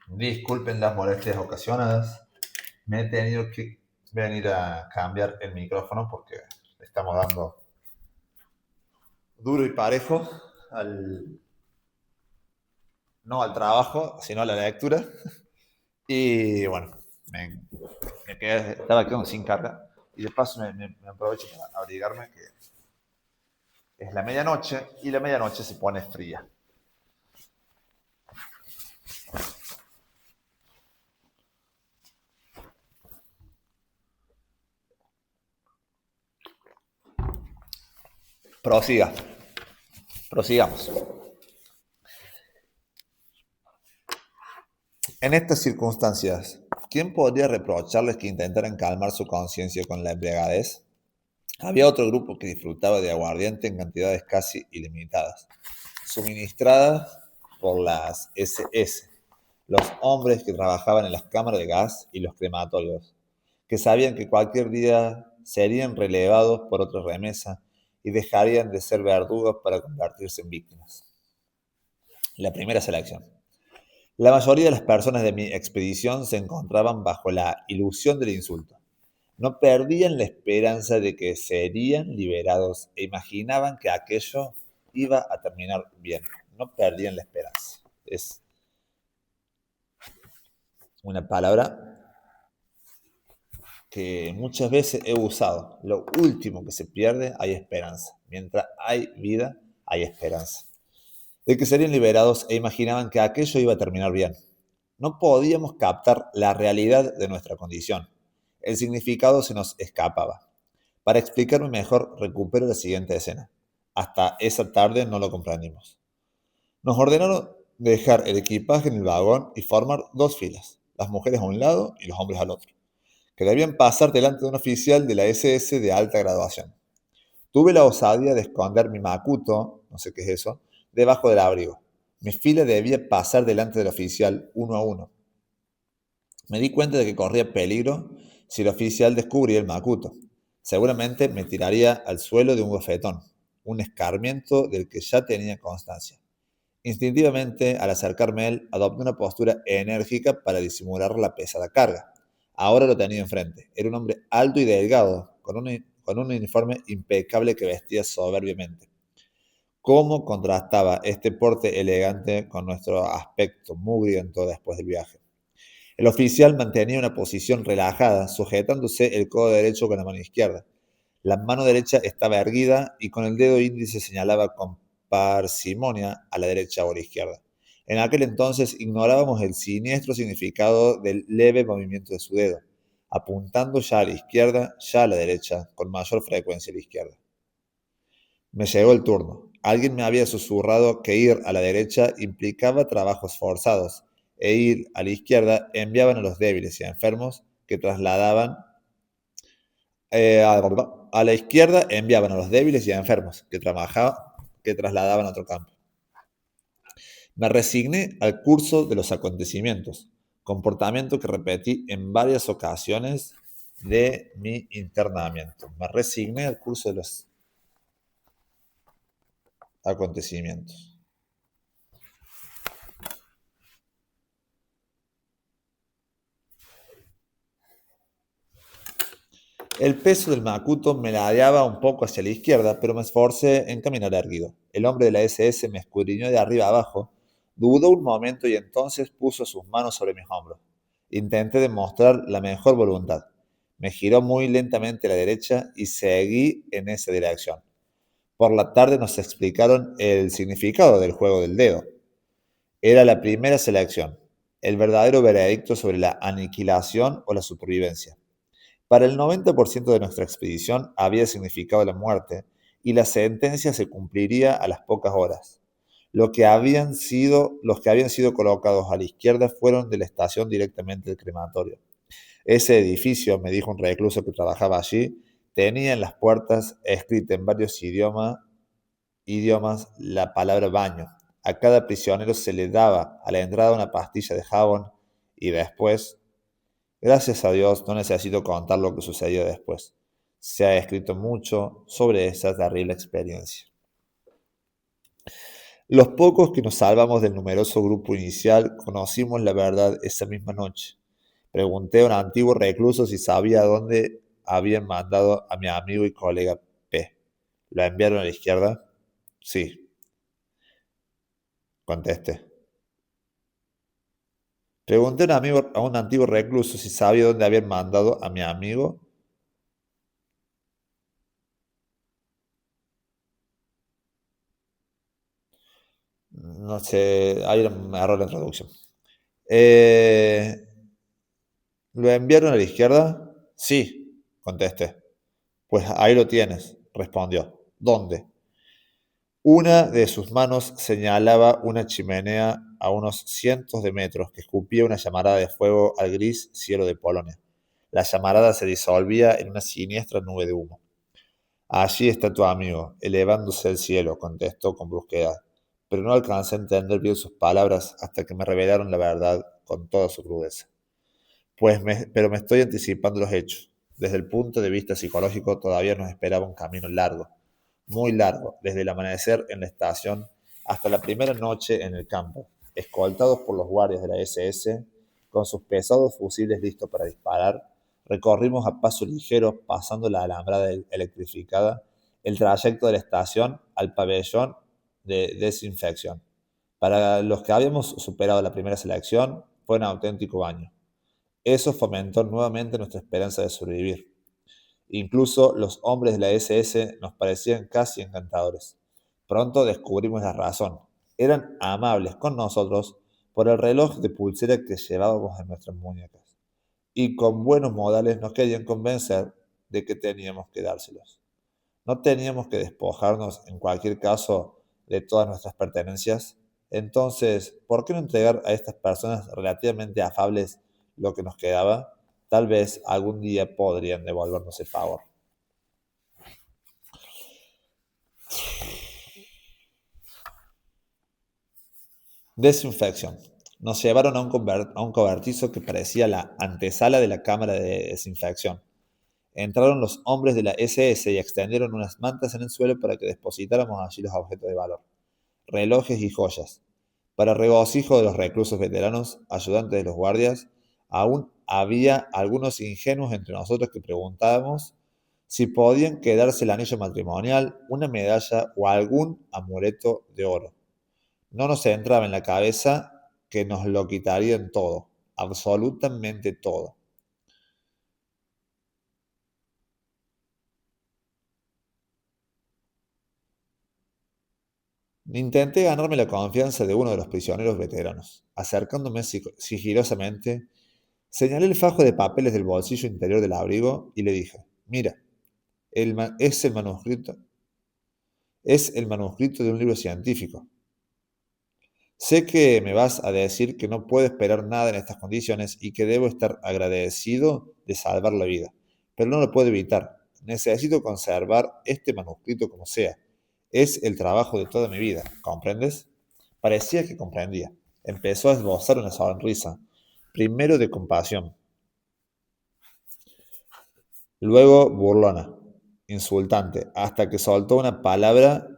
Disculpen las molestias ocasionadas. Me he tenido que venir a cambiar el micrófono porque le estamos dando duro y parejo al, no al trabajo, sino a la lectura. Y bueno, estaba quedando sin carga. Y de paso me aprovecho para abrigarme, que es la medianoche y la medianoche se pone fría. Prosigamos. En estas circunstancias, ¿quién podría reprocharles que intentaran calmar su conciencia con la embriaguez? Había otro grupo que disfrutaba de aguardiente en cantidades casi ilimitadas, suministradas por las SS, los hombres que trabajaban en las cámaras de gas y los crematorios, que sabían que cualquier día serían relevados por otra remesa y dejarían de ser verdugos para convertirse en víctimas. La primera selección. La mayoría de las personas de mi expedición se encontraban bajo la ilusión del insulto. No perdían la esperanza de que serían liberados e imaginaban que aquello iba a terminar bien. No perdían la esperanza. Es una palabra que muchas veces he usado. Lo último que se pierde, hay esperanza. Mientras hay vida, hay esperanza. De que serían liberados e imaginaban que aquello iba a terminar bien. No podíamos captar la realidad de nuestra condición. El significado se nos escapaba. Para explicarme mejor, recupero la siguiente escena. Hasta esa tarde no lo comprendimos. Nos ordenaron dejar el equipaje en el vagón y formar 2 filas, las mujeres a un lado y los hombres al otro, que debían pasar delante de un oficial de la SS de alta graduación. Tuve la osadía de esconder mi macuto, no sé qué es eso, debajo del abrigo. Mi fila debía pasar delante del oficial uno a uno. Me di cuenta de que corría peligro si el oficial descubría el macuto. Seguramente me tiraría al suelo de un bofetón, un escarmiento del que ya tenía constancia. Instintivamente, al acercarme a él, adopté una postura enérgica para disimular la pesada carga. Ahora lo tenía enfrente. Era un hombre alto y delgado, con un uniforme impecable que vestía soberbiamente. ¿Cómo contrastaba este porte elegante con nuestro aspecto mugriento después del viaje? El oficial mantenía una posición relajada, sujetándose el codo derecho con la mano izquierda. La mano derecha estaba erguida y con el dedo índice señalaba con parsimonia a la derecha o a la izquierda. En aquel entonces ignorábamos el siniestro significado del leve movimiento de su dedo, apuntando ya a la izquierda, ya a la derecha, con mayor frecuencia a la izquierda. Me llegó el turno. Alguien me había susurrado que ir a la derecha implicaba trabajos forzados e ir a la izquierda enviaban a los débiles y enfermos que trasladaban a la izquierda enviaban a los débiles y enfermos que trasladaban a otro campo. Me resigné al curso de los acontecimientos, comportamiento que repetí en varias ocasiones de mi internamiento. Me resigné al curso de los acontecimientos. El peso del Macuto me ladeaba un poco hacia la izquierda, pero me esforcé en caminar erguido. El hombre de la SS me escudriñó de arriba abajo, dudó un momento y entonces puso sus manos sobre mis hombros. Intenté demostrar la mejor voluntad. Me giró muy lentamente a la derecha y seguí en esa dirección. Por la tarde nos explicaron el significado del juego del dedo. Era la primera selección, el verdadero veredicto sobre la aniquilación o la supervivencia. Para el 90% de nuestra expedición había significado la muerte y la sentencia se cumpliría a las pocas horas. Los que habían sido colocados a la izquierda fueron de la estación directamente del crematorio. Ese edificio, me dijo un recluso que trabajaba allí, tenía en las puertas escrita en varios idiomas la palabra baño. A cada prisionero se le daba a la entrada una pastilla de jabón y después, gracias a Dios, no necesito contar lo que sucedió después. Se ha escrito mucho sobre esa terrible experiencia. Los pocos que nos salvamos del numeroso grupo inicial conocimos la verdad esa misma noche. Pregunté a un antiguo recluso si sabía dónde habían mandado a mi amigo y colega P. ¿Lo enviaron a la izquierda? Sí, contesté. Pregunté a un antiguo recluso si sabía dónde habían mandado a mi amigo. No sé, hay un error en traducción. ¿Lo enviaron a la izquierda? Sí, contesté. Pues ahí lo tienes, respondió. ¿Dónde? Una de sus manos señalaba una chimenea a unos cientos de metros que escupía una llamarada de fuego al gris cielo de Polonia. La llamarada se disolvía en una siniestra nube de humo. Allí está tu amigo, elevándose al cielo, contestó con brusquedad, pero no alcancé a entender bien sus palabras hasta que me revelaron la verdad con toda su crudeza. Pero me estoy anticipando los hechos. Desde el punto de vista psicológico todavía nos esperaba un camino largo, muy largo, desde el amanecer en la estación hasta la primera noche en el campo, escoltados por los guardias de la SS, con sus pesados fusiles listos para disparar. Recorrimos a paso ligero, pasando la alambrada electrificada, el trayecto de la estación al pabellón de desinfección. Para los que habíamos superado la primera selección, fue un auténtico baño. Eso fomentó nuevamente nuestra esperanza de sobrevivir. Incluso los hombres de la SS nos parecían casi encantadores. Pronto descubrimos la razón. Eran amables con nosotros por el reloj de pulsera que llevábamos en nuestras muñecas. Y con buenos modales nos querían convencer de que teníamos que dárselos. No teníamos que despojarnos, en cualquier caso, de todas nuestras pertenencias. Entonces, ¿por qué no entregar a estas personas relativamente afables lo que nos quedaba? Tal vez algún día podrían devolvernos el favor. Desinfección. Nos llevaron a un cobertizo que parecía la antesala de la cámara de desinfección. Entraron los hombres de la SS y extendieron unas mantas en el suelo para que depositáramos allí los objetos de valor, relojes y joyas. Para regocijo de los reclusos veteranos, ayudantes de los guardias, aún había algunos ingenuos entre nosotros que preguntábamos si podían quedarse el anillo matrimonial, una medalla o algún amuleto de oro. No nos entraba en la cabeza que nos lo quitarían todo, absolutamente todo. Intenté ganarme la confianza de uno de los prisioneros veteranos. Acercándome sigilosamente, señalé el fajo de papeles del bolsillo interior del abrigo y le dije, mira, es el manuscrito de un libro científico. Sé que me vas a decir que no puedo esperar nada en estas condiciones y que debo estar agradecido de salvar la vida, pero no lo puedo evitar. Necesito conservar este manuscrito como sea. Es el trabajo de toda mi vida, ¿comprendes? Parecía que comprendía. Empezó a esbozar una sonrisa, primero de compasión, luego burlona, insultante, hasta que soltó una palabra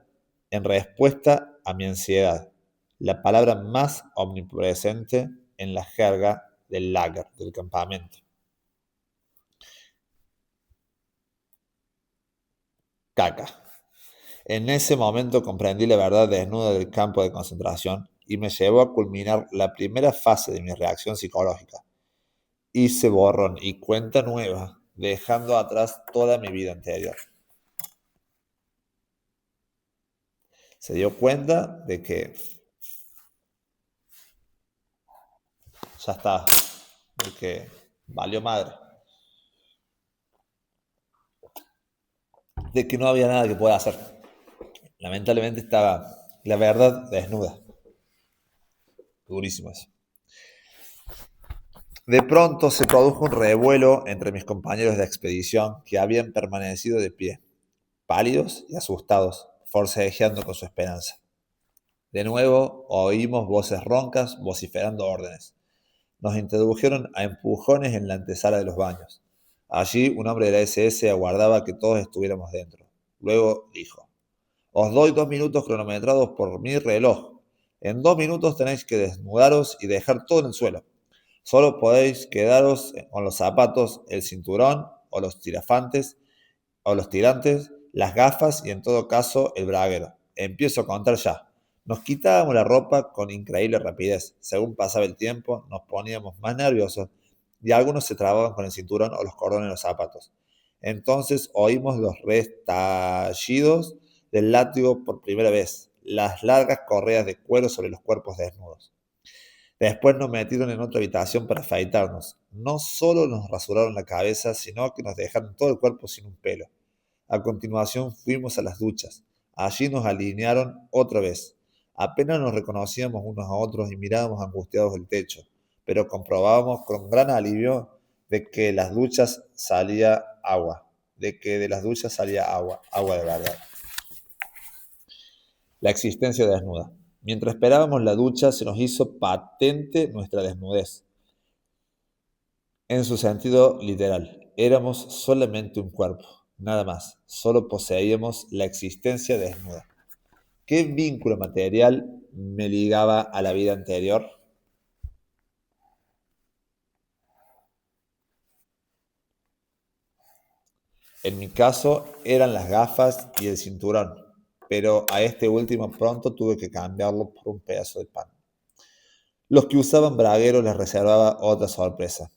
en respuesta a mi ansiedad, la palabra más omnipresente en la jerga del lager, del campamento. Caca. En ese momento comprendí la verdad desnuda del campo de concentración y me llevó a culminar la primera fase de mi reacción psicológica. Hice borrón y cuenta nueva, dejando atrás toda mi vida anterior. Se dio cuenta de que ya está, de que valió madre, de que no había nada que pueda hacer. Lamentablemente estaba la verdad desnuda. Durísimo eso. De pronto se produjo un revuelo entre mis compañeros de expedición que habían permanecido de pie, pálidos y asustados, forcejeando con su esperanza. De nuevo oímos voces roncas vociferando órdenes. Nos introdujeron a empujones en la antesala de los baños. Allí un hombre de la SS aguardaba que todos estuviéramos dentro. Luego dijo: os doy 2 minutos cronometrados por mi reloj. En 2 minutos tenéis que desnudaros y dejar todo en el suelo. Solo podéis quedaros con los zapatos, el cinturón o los tirafantes o los tirantes, las gafas y en todo caso el braguero. Empiezo a contar ya. Nos quitábamos la ropa con increíble rapidez. Según pasaba el tiempo, nos poníamos más nerviosos y algunos se trababan con el cinturón o los cordones de los zapatos. Entonces oímos los restallidos del látigo por primera vez, las largas correas de cuero sobre los cuerpos desnudos. Después nos metieron en otra habitación para afeitarnos. No solo nos rasuraron la cabeza, sino que nos dejaron todo el cuerpo sin un pelo. A continuación fuimos a las duchas. Allí nos alinearon otra vez. Apenas nos reconocíamos unos a otros y mirábamos angustiados el techo, pero comprobábamos con gran alivio de que las duchas salía agua, agua de verdad. La existencia desnuda. Mientras esperábamos la ducha, se nos hizo patente nuestra desnudez. En su sentido literal, éramos solamente un cuerpo, nada más, solo poseíamos la existencia desnuda. ¿Qué vínculo material me ligaba a la vida anterior? En mi caso eran las gafas y el cinturón, pero a este último pronto tuve que cambiarlo por un pedazo de pan. Los que usaban braguero les reservaba otra sorpresa.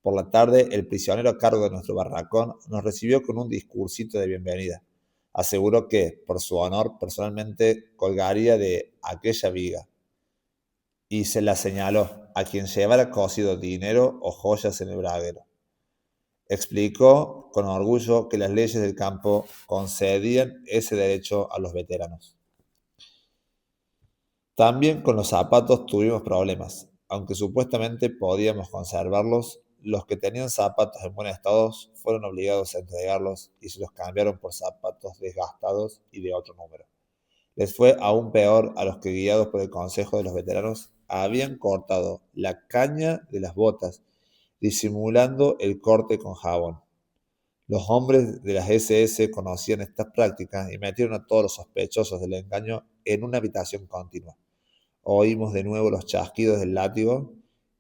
Por la tarde, el prisionero a cargo de nuestro barracón nos recibió con un discursito de bienvenida. Aseguró que, por su honor, personalmente colgaría de aquella viga y se la señaló a quien llevara cosido dinero o joyas en el braguero. Explicó con orgullo que las leyes del campo concedían ese derecho a los veteranos. También con los zapatos tuvimos problemas. Aunque supuestamente podíamos conservarlos, los que tenían zapatos en buen estado fueron obligados a entregarlos y se los cambiaron por zapatos desgastados y de otro número. Les fue aún peor a los que, guiados por el consejo de los veteranos, habían cortado la caña de las botas, disimulando el corte con jabón. Los hombres de las SS conocían estas prácticas y metieron a todos los sospechosos del engaño en una habitación continua. Oímos de nuevo los chasquidos del látigo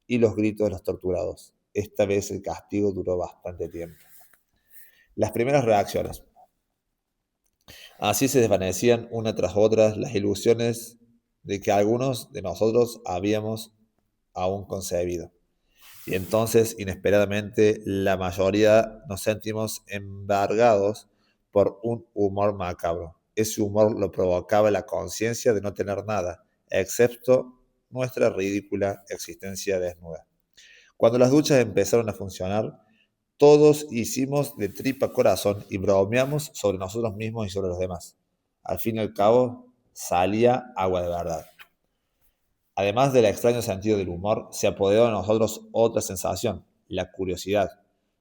y los gritos de los torturados. Esta vez el castigo duró bastante tiempo. Las primeras reacciones. Así se desvanecían una tras otra las ilusiones de que algunos de nosotros habíamos aún concebido. Y entonces, inesperadamente, la mayoría nos sentimos embargados por un humor macabro. Ese humor lo provocaba la conciencia de no tener nada, excepto nuestra ridícula existencia desnuda. Cuando las duchas empezaron a funcionar, todos hicimos de tripa corazón y bromeamos sobre nosotros mismos y sobre los demás. Al fin y al cabo, salía agua de verdad. Además del extraño sentido del humor, se apoderó de nosotros otra sensación, la curiosidad.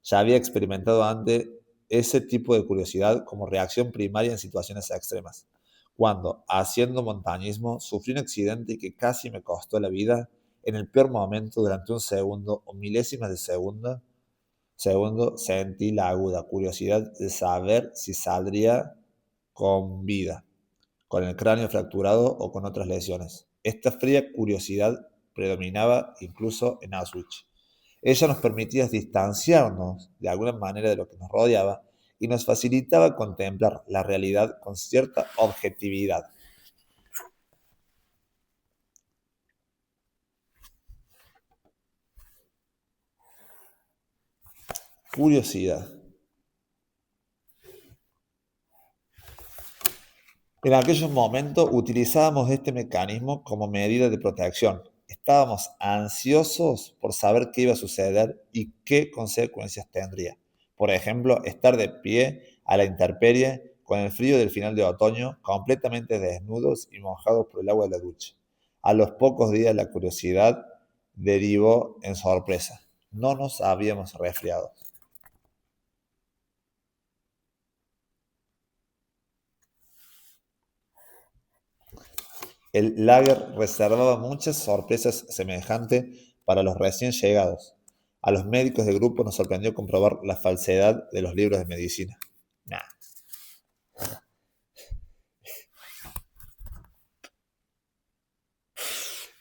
Ya había experimentado antes ese tipo de curiosidad como reacción primaria en situaciones extremas. Cuando, haciendo montañismo, sufrí un accidente que casi me costó la vida, en el peor momento, durante un segundo o milésimas de segundo, sentí la aguda curiosidad de saber si saldría con vida, con el cráneo fracturado o con otras lesiones. Esta fría curiosidad predominaba incluso en Auschwitz. Ella nos permitía distanciarnos de alguna manera de lo que nos rodeaba y nos facilitaba contemplar la realidad con cierta objetividad. Curiosidad. En aquellos momentos utilizábamos este mecanismo como medida de protección. Estábamos ansiosos por saber qué iba a suceder y qué consecuencias tendría. Por ejemplo, estar de pie a la intemperie con el frío del final de otoño, completamente desnudos y mojados por el agua de la ducha. A los pocos días la curiosidad derivó en sorpresa. No nos habíamos resfriado. El lager reservaba muchas sorpresas semejantes para los recién llegados. A los médicos del grupo nos sorprendió comprobar la falsedad de los libros de medicina. Nah.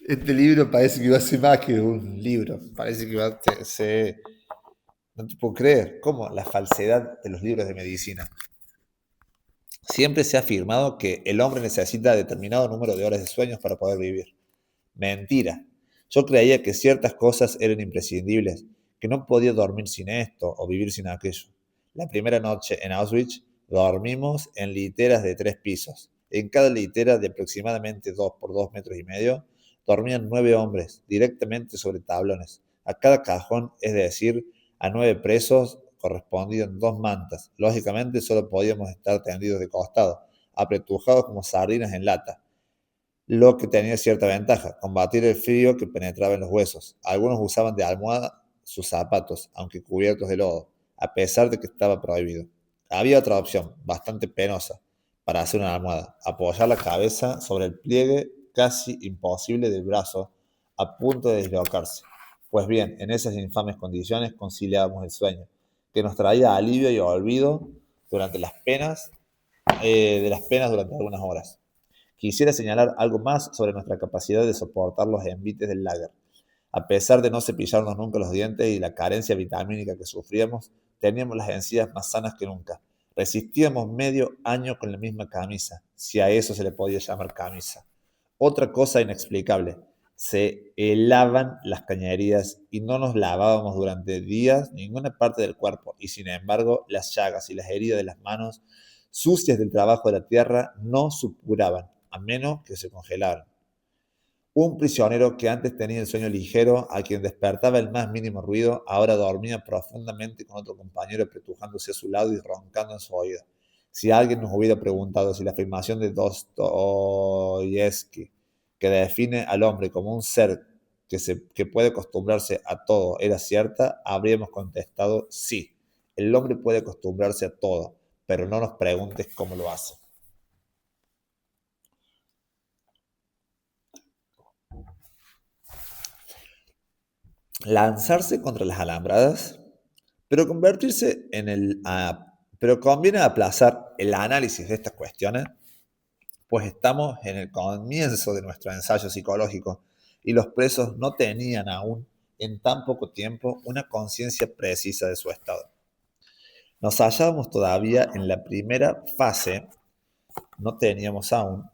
Este libro parece que iba a ser más que un libro. Parece que iba a ser... No te puedo creer. ¿Cómo? La falsedad de los libros de medicina. Siempre se ha afirmado que el hombre necesita determinado número de horas de sueños para poder vivir. Mentira. Yo creía que ciertas cosas eran imprescindibles, que no podía dormir sin esto o vivir sin aquello. La primera noche en Auschwitz dormimos en literas de 3 pisos. En cada litera de aproximadamente 2 por 2 metros y medio dormían 9 hombres directamente sobre tablones. A cada cajón, es decir, a 9 presos correspondían 2 mantas. Lógicamente solo podíamos estar tendidos de costado, apretujados como sardinas en lata, lo que tenía cierta ventaja, combatir el frío que penetraba en los huesos. Algunos usaban de almohada sus zapatos, aunque cubiertos de lodo, a pesar de que estaba prohibido. Había otra opción, bastante penosa, para hacer una almohada: apoyar la cabeza sobre el pliegue casi imposible del brazo, a punto de dislocarse. Pues bien, en esas infames condiciones conciliábamos el sueño, que nos traía alivio y olvido durante de las penas durante algunas horas. Quisiera señalar algo más sobre nuestra capacidad de soportar los envites del lager. A pesar de no cepillarnos nunca los dientes y la carencia vitamínica que sufríamos, teníamos las encías más sanas que nunca. Resistíamos medio año con la misma camisa, si a eso se le podía llamar camisa. Otra cosa inexplicable: se helaban las cañerías y no nos lavábamos durante días ninguna parte del cuerpo, y sin embargo las llagas y las heridas de las manos, sucias del trabajo de la tierra, no supuraban, a menos que se congelaran. Un prisionero que antes tenía el sueño ligero, a quien despertaba el más mínimo ruido, ahora dormía profundamente con otro compañero apretujándose a su lado y roncando en su oído. Si alguien nos hubiera preguntado si la afirmación de Dostoyevsky, que define al hombre como un ser que puede acostumbrarse a todo, era cierta, habríamos contestado sí. El hombre puede acostumbrarse a todo, pero no nos preguntes cómo lo hace. Lanzarse contra las alambradas, pero pero conviene aplazar el análisis de estas cuestiones, pues estamos en el comienzo de nuestro ensayo psicológico y los presos no tenían aún, en tan poco tiempo, una conciencia precisa de su estado. Nos hallábamos todavía en la primera fase, no teníamos aún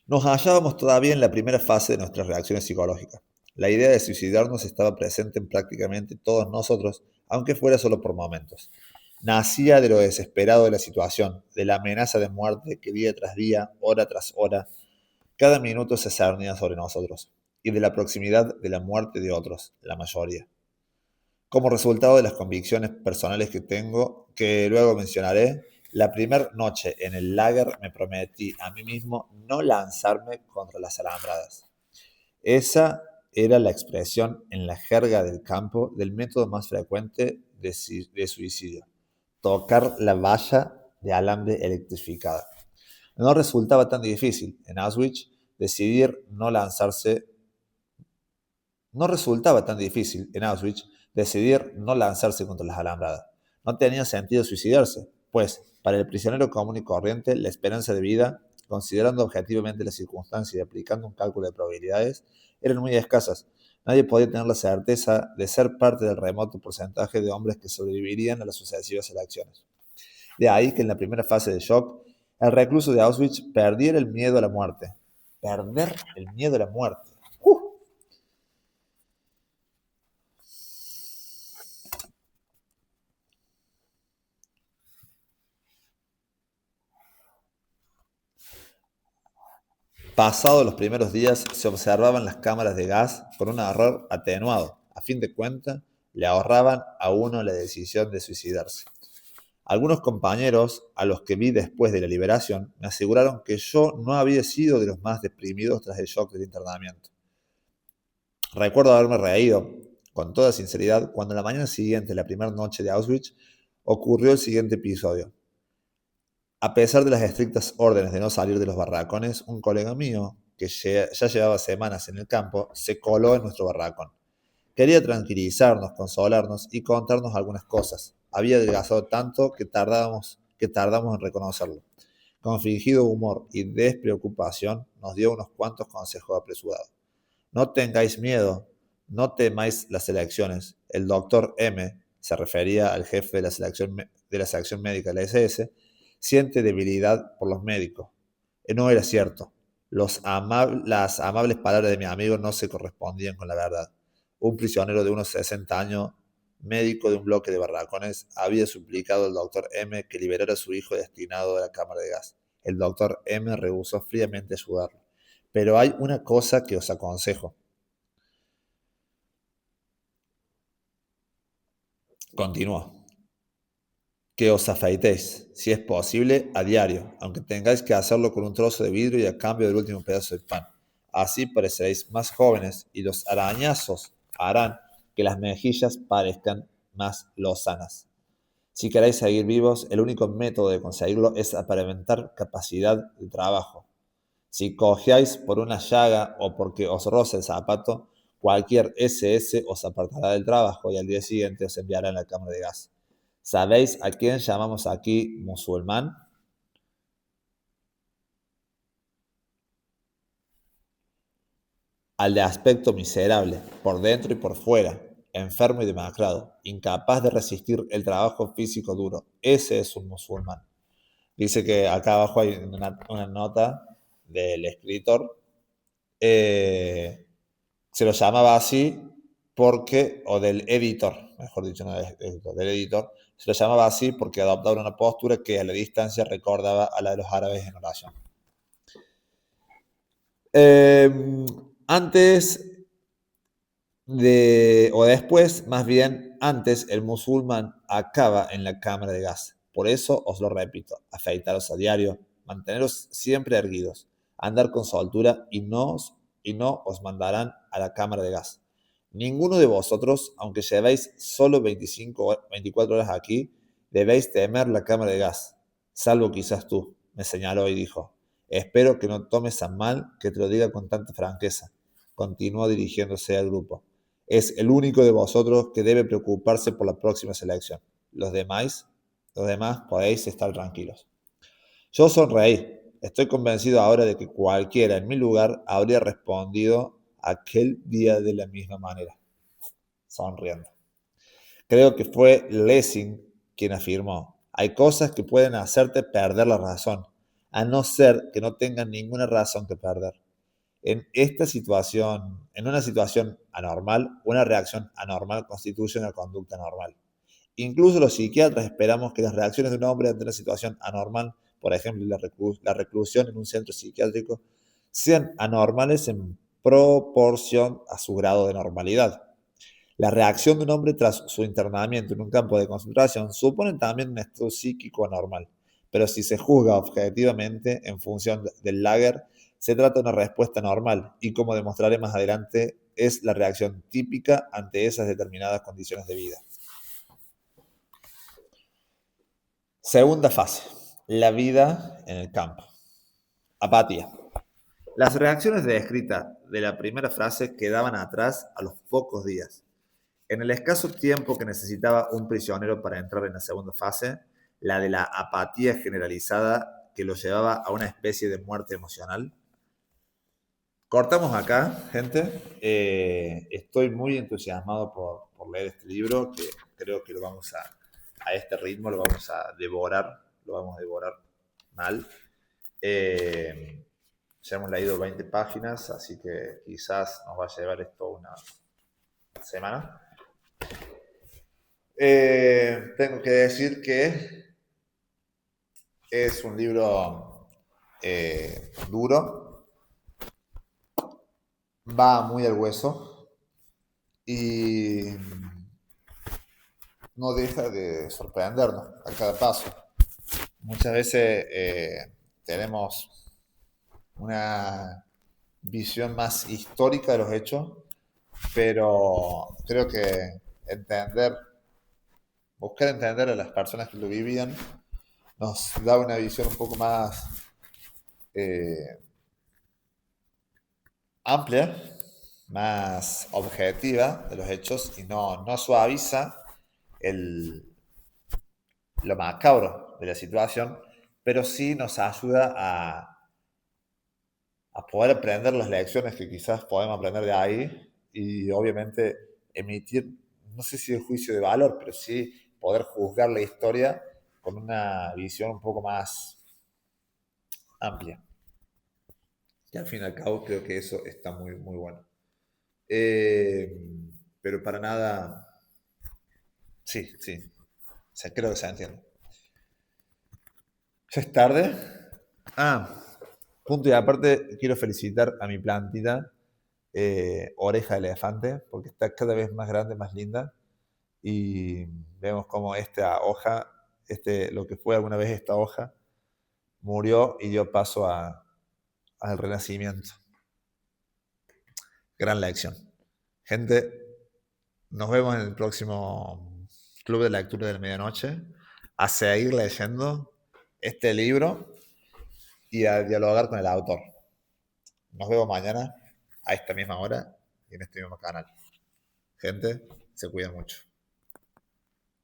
Nos hallábamos todavía en la primera fase de nuestras reacciones psicológicas. La idea de suicidarnos estaba presente en prácticamente todos nosotros, aunque fuera solo por momentos. Nacía de lo desesperado de la situación, de la amenaza de muerte que día tras día, hora tras hora, cada minuto se cernía sobre nosotros, y de la proximidad de la muerte de otros, la mayoría. Como resultado de las convicciones personales que tengo, que luego mencionaré, la primera noche en el lager me prometí a mí mismo no lanzarme contra las alambradas. Esa era la expresión en la jerga del campo del método más frecuente de suicidio: tocar la valla de alambre electrificada. No resultaba tan difícil en Auschwitz decidir no lanzarse No resultaba tan difícil en Auschwitz decidir no lanzarse contra las alambradas. No tenía sentido suicidarse, pues para el prisionero común y corriente la esperanza de vida, considerando objetivamente las circunstancias y aplicando un cálculo de probabilidades, eran muy escasas. Nadie podía tener la certeza de ser parte del remoto porcentaje de hombres que sobrevivirían a las sucesivas elecciones. De ahí que en la primera fase de shock, el recluso de Auschwitz perdiera el miedo a la muerte. Perder el miedo a la muerte. Pasados los primeros días, se observaban las cámaras de gas con un error atenuado. A fin de cuentas, le ahorraban a uno la decisión de suicidarse. Algunos compañeros, a los que vi después de la liberación, me aseguraron que yo no había sido de los más deprimidos tras el shock del internamiento. Recuerdo haberme reído, con toda sinceridad, cuando la mañana siguiente, la primera noche de Auschwitz, ocurrió el siguiente episodio. A pesar de las estrictas órdenes de no salir de los barracones, un colega mío, que ya llevaba semanas en el campo, se coló en nuestro barracón. Quería tranquilizarnos, consolarnos y contarnos algunas cosas. Había adelgazado tanto que tardamos en reconocerlo. Con fingido humor y despreocupación, nos dio unos cuantos consejos apresurados. No tengáis miedo, no temáis las elecciones. El doctor M, se refería al jefe de la sección médica de la SS, siente debilidad por los médicos. No era cierto. Las amables palabras de mi amigo no se correspondían con la verdad. Un prisionero de unos 60 años, médico de un bloque de barracones, había suplicado al doctor M que liberara a su hijo destinado a la cámara de gas. El doctor M rehusó fríamente ayudarlo. Pero hay una cosa que os aconsejo. Continuó. Que os afeitéis, si es posible, a diario, aunque tengáis que hacerlo con un trozo de vidrio y a cambio del último pedazo de pan. Así pareceréis más jóvenes y los arañazos harán que las mejillas parezcan más lozanas. Si queréis seguir vivos, el único método de conseguirlo es aparentar capacidad de trabajo. Si cojeáis por una llaga o porque os roza el zapato, cualquier SS os apartará del trabajo y al día siguiente os enviará en la cámara de gas. ¿Sabéis a quién llamamos aquí musulmán? Al de aspecto miserable, por dentro y por fuera, enfermo y demacrado, incapaz de resistir el trabajo físico duro. Ese es un musulmán. Dice que acá abajo hay una nota del escritor. Se lo llamaba así porque, o del editor, mejor dicho, no del editor, del editor, se lo llamaba así porque adoptaba una postura que a la distancia recordaba a la de los árabes en oración. Antes o después, más bien antes, el musulmán acaba en la cámara de gas. Por eso os lo repito, afeitaros a diario, manteneros siempre erguidos, andar con soltura y no os mandarán a la cámara de gas. Ninguno de vosotros, aunque llevéis solo 25 o 24 horas aquí, debéis temer la cámara de gas, salvo quizás tú, me señaló y dijo. Espero que no tomes a mal que te lo diga con tanta franqueza. Continuó dirigiéndose al grupo. Es el único de vosotros que debe preocuparse por la próxima selección. Los demás podéis estar tranquilos. Yo sonreí. Estoy convencido ahora de que cualquiera en mi lugar habría respondido aquel día de la misma manera, sonriendo. Creo que fue Lessing quien afirmó, hay cosas que pueden hacerte perder la razón, a no ser que no tengan ninguna razón que perder. En una situación anormal, una reacción anormal constituye una conducta normal. Incluso los psiquiatras esperamos que las reacciones de un hombre ante una situación anormal, por ejemplo la reclusión en un centro psiquiátrico, sean anormales en proporción a su grado de normalidad. La reacción de un hombre tras su internamiento en un campo de concentración supone también un estado psíquico anormal, pero si se juzga objetivamente en función del lager, se trata de una respuesta normal y, como demostraré más adelante, es la reacción típica ante esas determinadas condiciones de vida. Segunda fase, la vida en el campo. Apatía. Las reacciones descritas de la primera frase quedaban atrás a los pocos días. En el escaso tiempo que necesitaba un prisionero para entrar en la segunda fase, la de la apatía generalizada que lo llevaba a una especie de muerte emocional. Cortamos acá, gente. Estoy muy entusiasmado por leer este libro, que creo que lo vamos a este ritmo, lo vamos a devorar, lo vamos a devorar mal. Ya hemos leído 20 páginas, así que quizás nos va a llevar esto una semana. Tengo que decir que es un libro duro, va muy al hueso y no deja de sorprendernos a cada paso. Muchas veces tenemos una visión más histórica de los hechos, pero creo que buscar entender a las personas que lo vivían, nos da una visión un poco más eh, amplia, más objetiva de los hechos y no suaviza el, lo macabro de la situación, pero sí nos ayuda a poder aprender las lecciones que quizás podemos aprender de ahí y obviamente emitir, no sé si el juicio de valor, pero sí poder juzgar la historia con una visión un poco más amplia. Y al fin y al cabo creo que eso está muy, muy bueno. Eh, pero para nada, sí, sí, o sea, creo que se entiende. Ya es tarde. Ah, punto y aparte, quiero felicitar a mi plantita, Oreja de Elefante, porque está cada vez más grande, más linda. Y vemos como esta hoja, lo que fue alguna vez esta hoja, murió y dio paso al renacimiento. Gran lección. Gente, nos vemos en el próximo Club de Lectura de la Medianoche, a seguir leyendo este libro y a dialogar con el autor. Nos vemos mañana a esta misma hora y en este mismo canal. Gente, se cuida mucho.